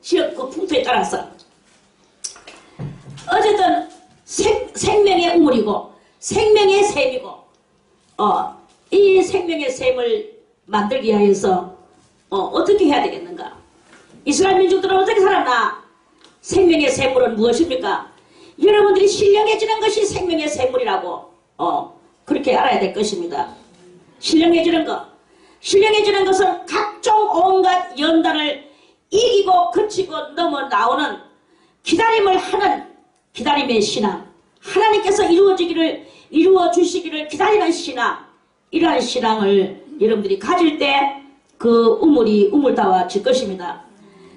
지역 그 풍토에 따라서. 어쨌든 생명의 우물이고 생명의 샘이고 이 생명의 샘을 만들기 위해서 어떻게 해야 되겠는가? 이스라엘 민족들은 어떻게 살았나? 생명의 샘물은 무엇입니까? 여러분들이 신령해지는 것이 생명의 샘물이라고 그렇게 알아야 될 것입니다. 신령해지는 것은 각종 온갖 연단을 이기고 거치고 넘어 나오는 기다림을 하는 기다림의 신앙, 하나님께서 이루어 주시기를 기다리는 신앙, 이러한 신앙을 여러분들이 가질 때 그 우물이 우물다워질 것입니다.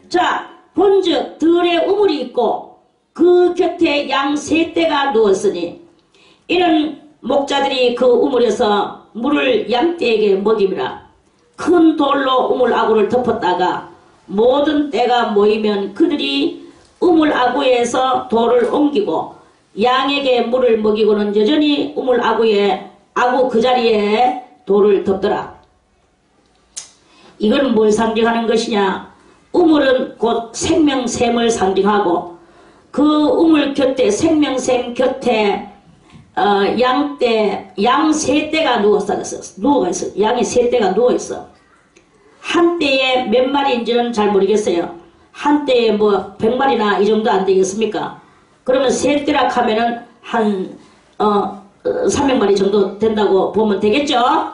자, 본즉 들에 우물이 있고 그 곁에 양 세 떼가 누웠으니 이런 목자들이 그 우물에서 물을 양떼에게 먹이라. 큰 돌로 우물 아구를 덮었다가 모든 떼가 모이면 그들이 우물 아구에서 돌을 옮기고 양에게 물을 먹이고는 여전히 우물 아구 그 자리에 돌을 덮더라. 이건 뭘 상징하는 것이냐? 우물은 곧 생명샘을 상징하고 그 우물 곁에 생명샘 곁에 양 세 떼가 누워 있어. 양이 세 떼가 누워 있어. 한 떼에 몇 마리인지는 잘 모르겠어요. 한 떼에 뭐 100마리나 이 정도 안 되겠습니까? 그러면 세 떼라 하면은 한 300마리 정도 된다고 보면 되겠죠?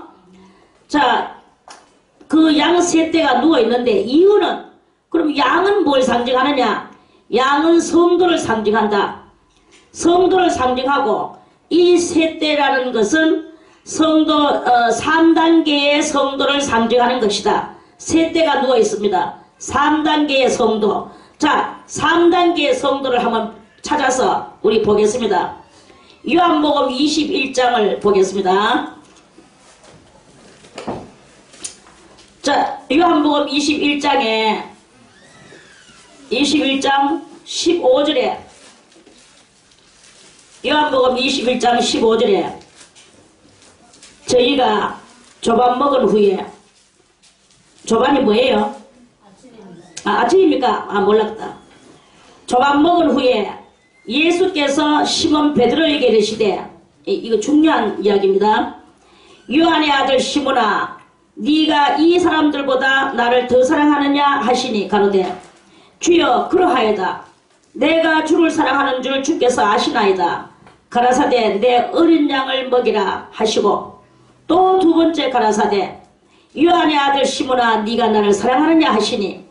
자, 그 양 세 떼가 누워 있는데 이유는, 그럼 양은 뭘 상징하느냐? 양은 성도를 상징한다. 성도를 상징하고, 이 세 떼라는 것은 성도 3단계의 성도를 상징하는 것이다. 세 떼가 누워 있습니다. 3단계의 성도. 자, 3단계의 성도를 한번 찾아서 우리 보겠습니다. 요한복음 21장을 보겠습니다. 자, 요한복음 21장 15절에, 요한복음 21장 15절에 저희가 조반 먹은 후에, 조반이 뭐예요? 아침입니까? 몰랐다. 조반 먹은 후에 예수께서 시몬 베드로에게 이르시되, 이거 중요한 이야기입니다. 요한의 아들 시몬아, 네가 이 사람들보다 나를 더 사랑하느냐 하시니 가로되 주여 그러하여다. 내가 주를 사랑하는 줄 주께서 아시나이다. 가라사대 내 어린 양을 먹이라 하시고, 또 두 번째 가라사대 요한의 아들 시몬아 네가 나를 사랑하느냐 하시니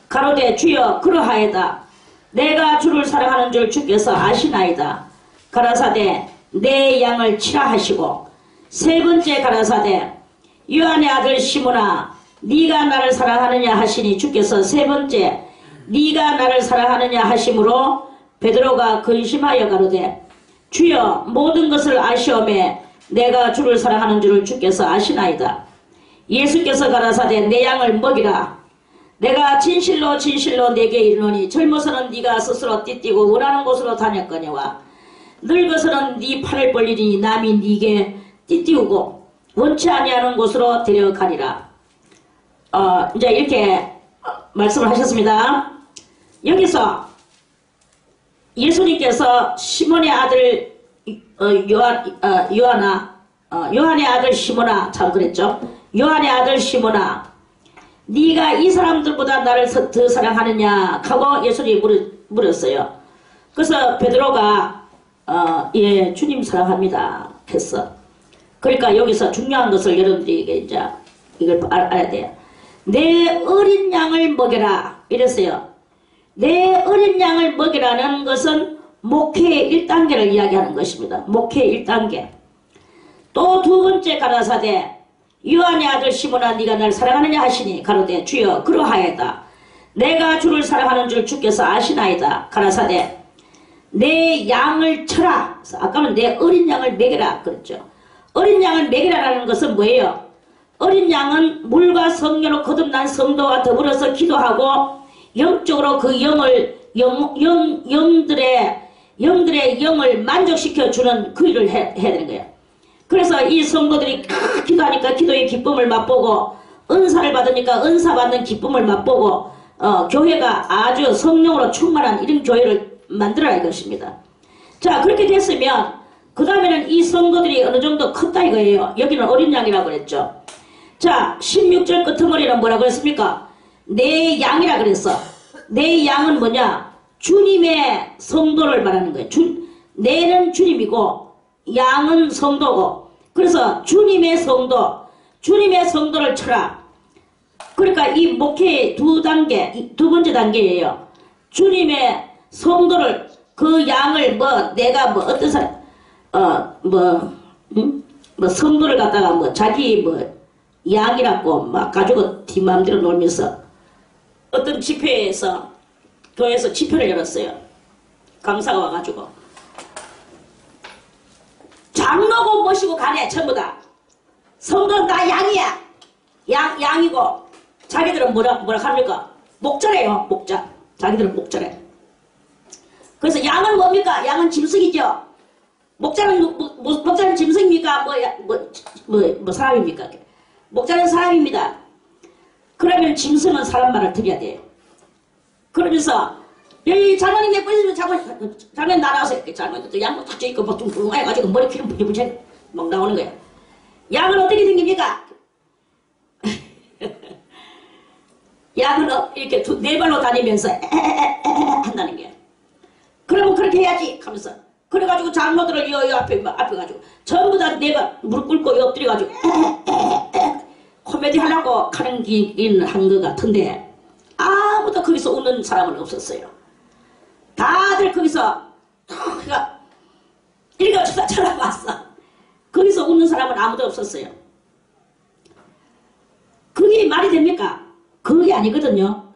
가로되 주여 그러하여다. 내가 주를 사랑하는 줄 주께서 아시나이다. 가라사대 내 양을 치라 하시고, 세 번째 가라사대 요한의 아들 시몬아 네가 나를 사랑하느냐 하시니 주께서 세 번째 네가 나를 사랑하느냐 하심으로 베드로가 근심하여 가로되 주여 모든 것을 아시오매 내가 주를 사랑하는 줄을 주께서 아시나이다. 예수께서 가라사대 내 양을 먹이라. 내가 진실로 진실로 네게 이르노니 젊어서는 네가 스스로 띠띠고 원하는 곳으로 다녔거니와 늙어서는 네 팔을 벌리니 남이 네게 띠띠우고 원치 아니하는 곳으로 데려가리라. 이제 이렇게 말씀을 하셨습니다. 여기서 예수님께서 시몬의 아들 요한의 아들 시몬아, 참 그랬죠. 요한의 아들 시몬아 네가 이 사람들보다 나를 더 사랑하느냐 하고 예수님이 물었어요. 그래서 베드로가 예 주님 사랑합니다 했어. 그러니까 여기서 중요한 것을 여러분들에게 이제 이걸 알아야 돼요. 내 어린 양을 먹여라 이랬어요. 내 어린 양을 먹이라는 것은 목회의 1단계를 이야기하는 것입니다. 목회의 1단계. 또 두 번째 가라사대 요한의 아들 시몬아 네가 나를 사랑하느냐 하시니 가로되 주여 그러하여다. 내가 주를 사랑하는 줄 주께서 아시나이다. 가라사대 내 양을 쳐라. 아까는 내 어린 양을 먹여라 그랬죠. 어린 양을 먹이라는 것은 뭐예요? 어린 양은 물과 성령으로 거듭난 성도와 더불어서 기도하고 영적으로 그 영들의 영을 만족시켜 주는 그 일을 해야 되는 거예요. 그래서 이 성도들이 기도하니까 기도의 기쁨을 맛보고, 은사를 받으니까 은사 받는 기쁨을 맛보고, 교회가 아주 성령으로 충만한 이런 교회를 만들어야 할 것입니다. 자, 그렇게 됐으면 그 다음에는 이 성도들이 어느 정도 컸다 이거예요. 여기는 어린 양이라고 그랬죠. 자, 16절 끝머리는 뭐라고 했습니까? 내 양이라 그랬어. 내 양은 뭐냐? 주님의 성도를 말하는 거예요. 내는 주님이고 양은 성도고, 그래서 주님의 성도를 쳐라. 그러니까 이 목회의 두 번째 단계예요. 주님의 성도를, 그 양을 내가 어떤 사람 성도를 갖다가 자기 양이라고 막 가지고 뒷마음대로 놀면서 어떤 집회에서 교회에서 집회를 열었어요. 강사가 와가지고 장로고 모시고 가네. 전부 다 성도는 다 양이야. 양이고 자기들은 뭐라 합니까? 목자래요. 목자. 자기들은 목자래. 그래서 양은 뭡니까? 양은 짐승이죠. 목자는 짐승입니까? 사람입니까? 목자는 사람입니다. 그러면 짐승은 사람 말을 들어야 돼요. 그러면서 여기 장모님 몇 분이시면 장모님 나가서 이렇게 장모님도 양복 탁 입고 막 뚱뚱해가지고 머리 기름 부지부지 막 나오는 거예요. 양은 어떻게 생깁니까? 양은 이렇게 네 발로 다니면서 한다는 게. 그러면 그렇게 해야지 하면서. 그래가지고 장모들을 이 앞에 가지고 전부 다 네 발 무릎 꿇고 엎드려가지고 코미디 하려고 하는 길 한 것 같은데 아무도 거기서 웃는 사람은 없었어요. 다들 거기서 읽어주다 쳐다봤어. 거기서 웃는 사람은 아무도 없었어요. 그게 말이 됩니까? 그게 아니거든요.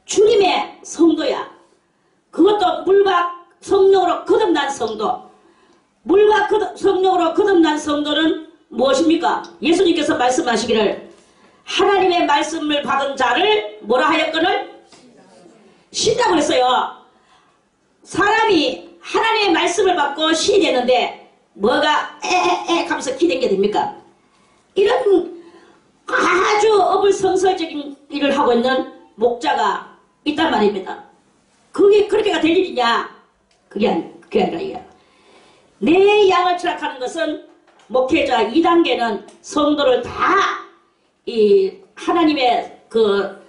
주님의 성도야. 그것도 물과 성령으로 거듭난 성도. 물과 성령으로 거듭난 성도는 무엇입니까? 예수님께서 말씀하시기를 하나님의 말씀을 받은 자를 뭐라 하였거늘? 신다고 했어요. 사람이 하나님의 말씀을 받고 신이 되는데 뭐가 하면서 기댄 게 됩니까? 이런 아주 어불성설적인 일을 하고 있는 목자가 있단 말입니다. 그게 그렇게가 될 일이냐? 그게 아니라 이게 내 양을 추락하는 것은 목회자 2단계는 성도를 다 이 하나님의 그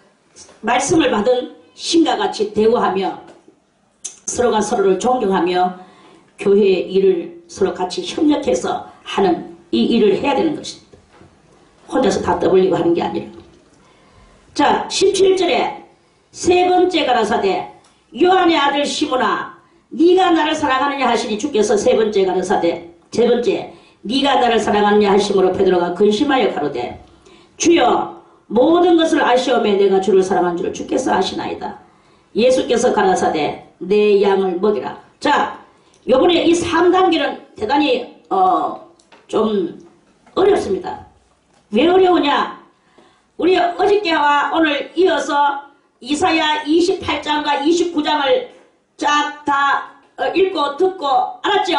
말씀을 받은 신과 같이 대우하며 서로가 서로를 존경하며 교회의 일을 서로 같이 협력해서 하는 이 일을 해야 되는 것입니다. 혼자서 다 떠벌리고 하는 게 아니라. 자, 17절에 세 번째 가라사대 요한의 아들 시몬아 네가 나를 사랑하느냐 하시니 주께서 세 번째 가라사대 세 번째 네가 나를 사랑하느냐 하심으로 베드로가 근심하여 가로되 주여 모든 것을 아시오매 내가 주를 사랑한 줄을 주께서 아시나이다. 예수께서 가라사대 내 양을 먹이라. 자, 요번에 이 3단계는 대단히 좀 어렵습니다. 왜 어려우냐? 우리 어저께와 오늘 이어서 이사야 28장과 29장을 쫙 다 읽고 듣고 알았죠?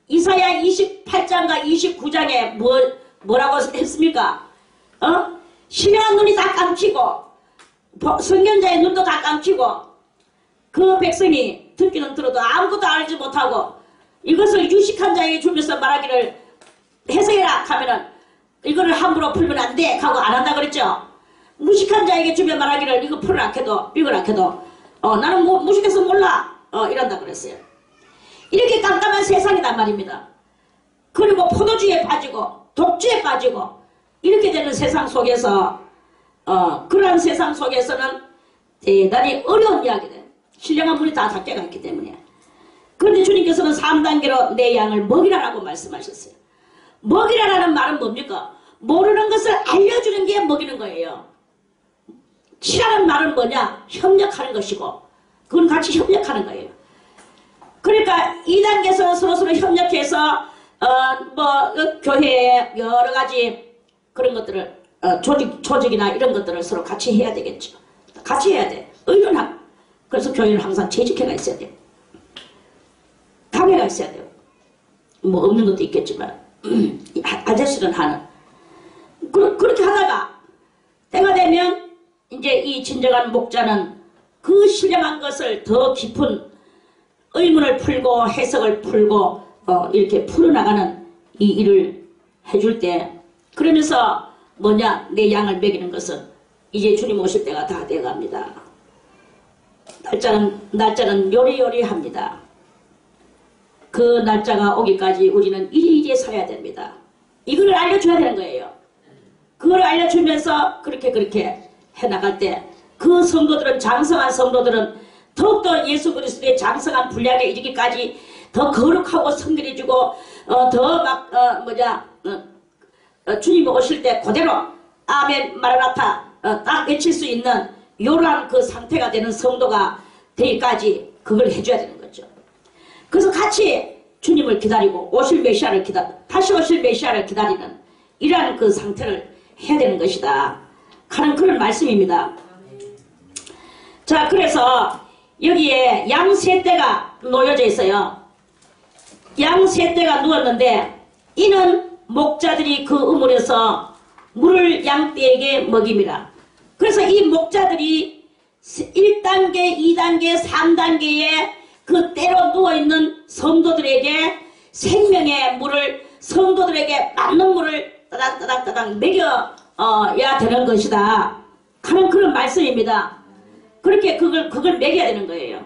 이사야 28장과 29장에 뭐라고 했습니까? 신령한 눈이 다 감히고 선견자의 눈도 다 감히고 그 백성이 듣기는 들어도 아무것도 알지 못하고 이것을 유식한 자에게 주면서 말하기를 해석해라 하면은 이거를 함부로 풀면 안 돼 하고 안 한다 그랬죠? 무식한 자에게 주면 말하기를 이거 풀을 악해도 이걸 악해도 나는 뭐 무식해서 몰라 이런다 그랬어요. 이렇게 깜깜한 세상이란 말입니다. 그리고 포도주에 빠지고 독주에 빠지고 이렇게 되는 세상 속에서 그러한 세상 속에서는 대단히 어려운 이야기들 신령한 분이 다 닦여가 있기 때문에. 그런데 주님께서는 3단계로 내 양을 먹이라라고 말씀하셨어요. 먹이라라는 말은 뭡니까? 모르는 것을 알려주는 게 먹이는 거예요. 치라는 말은 뭐냐? 협력하는 것이고 그건 같이 협력하는 거예요. 그러니까 2단계에서 서로서로 협력해서 교회에 여러 가지 그런 것들을 조직이나 이런 것들을 서로 같이 해야 되겠죠. 같이 해야 돼. 의존하고. 그래서 교회는 항상 재직회가 있어야 돼요. 당회가 있어야 돼요. 뭐 없는 것도 있겠지만 아저씨는 하는. 그렇게 하다가 때가 되면 이제 이 진정한 목자는 그 신령한 것을 더 깊은 의문을 풀고 해석을 풀고 이렇게 풀어나가는 이 일을 해줄 때 그러면서 뭐냐 내 양을 먹이는 것은 이제 주님 오실 때가 다 돼갑니다. 날짜는 요리요리합니다. 그 날짜가 오기까지 우리는 이리이리 살아야 됩니다. 이걸 알려줘야 되는 거예요. 그걸 알려주면서 그렇게 해나갈 때 그 성도들은 장성한 성도들은 더욱더 예수 그리스도의 장성한 분량에 이르기까지 더 거룩하고 성결해지고 주님 오실 때 그대로 아멘 마라나타 딱 외칠 수 있는 요러한 그 상태가 되는 성도가 되기까지 그걸 해줘야 되는 거죠. 그래서 같이 주님을 기다리고 다시 오실 메시아를 기다리는 이러한 그 상태를 해야 되는 것이다 하는 그런 말씀입니다. 자, 그래서 여기에 양 세 떼가 놓여져 있어요. 양 세 떼가 누웠는데 이는 목자들이 그 우물에서 물을 양떼에게 먹임이라. 그래서 이 목자들이 1단계, 2단계, 3단계에 그 때로 누워있는 성도들에게 생명의 물을, 성도들에게 맞는 물을 따닥따닥따닥 먹여야 되는 것이다 하는 그런 말씀입니다. 그렇게 그걸 먹여야 되는 거예요.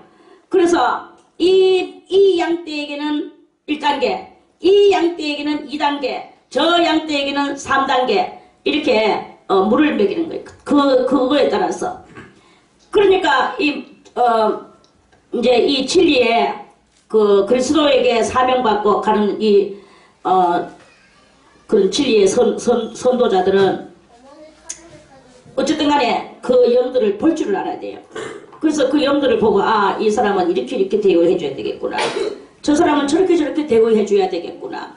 그래서 이 양떼에게는 1단계, 이 양떼에게는 2단계, 저 양떼에게는 3단계 이렇게 물을 먹이는 거예요. 그거에 따라서. 그러니까 이제 이 진리에 그리스도에게 사명받고 가는 그런 진리의 선도자들은 어쨌든 간에 그 영들을 볼 줄을 알아야 돼요. 그래서 그 영들을 보고 이 사람은 이렇게 대우해 줘야 되겠구나. 저 사람은 저렇게 대우해 줘야 되겠구나.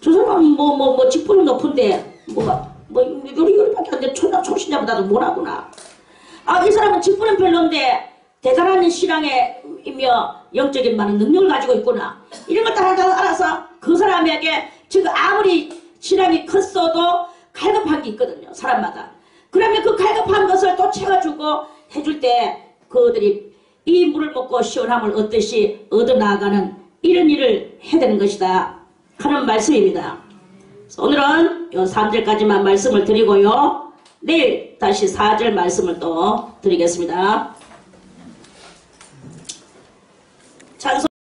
저 사람은 뭐 직분은 높은데 요리밖에 안 돼. 초신자보다도 못하구나. 이 사람은 직분은 별론데 대단한 신앙이며 영적인 많은 능력을 가지고 있구나. 이런 걸 다 알아서 그 사람에게 지금 아무리 신앙이 컸어도 갈급한 게 있거든요. 사람마다. 그러면 그 갈급한 것을 또 채워주고 해줄 때 그들이 이 물을 먹고 시원함을 얻듯이 얻어나가는 이런 일을 해야 되는 것이다 하는 말씀입니다. 오늘은 요 3절까지만 말씀을 드리고요. 내일 다시 4절 말씀을 또 드리겠습니다.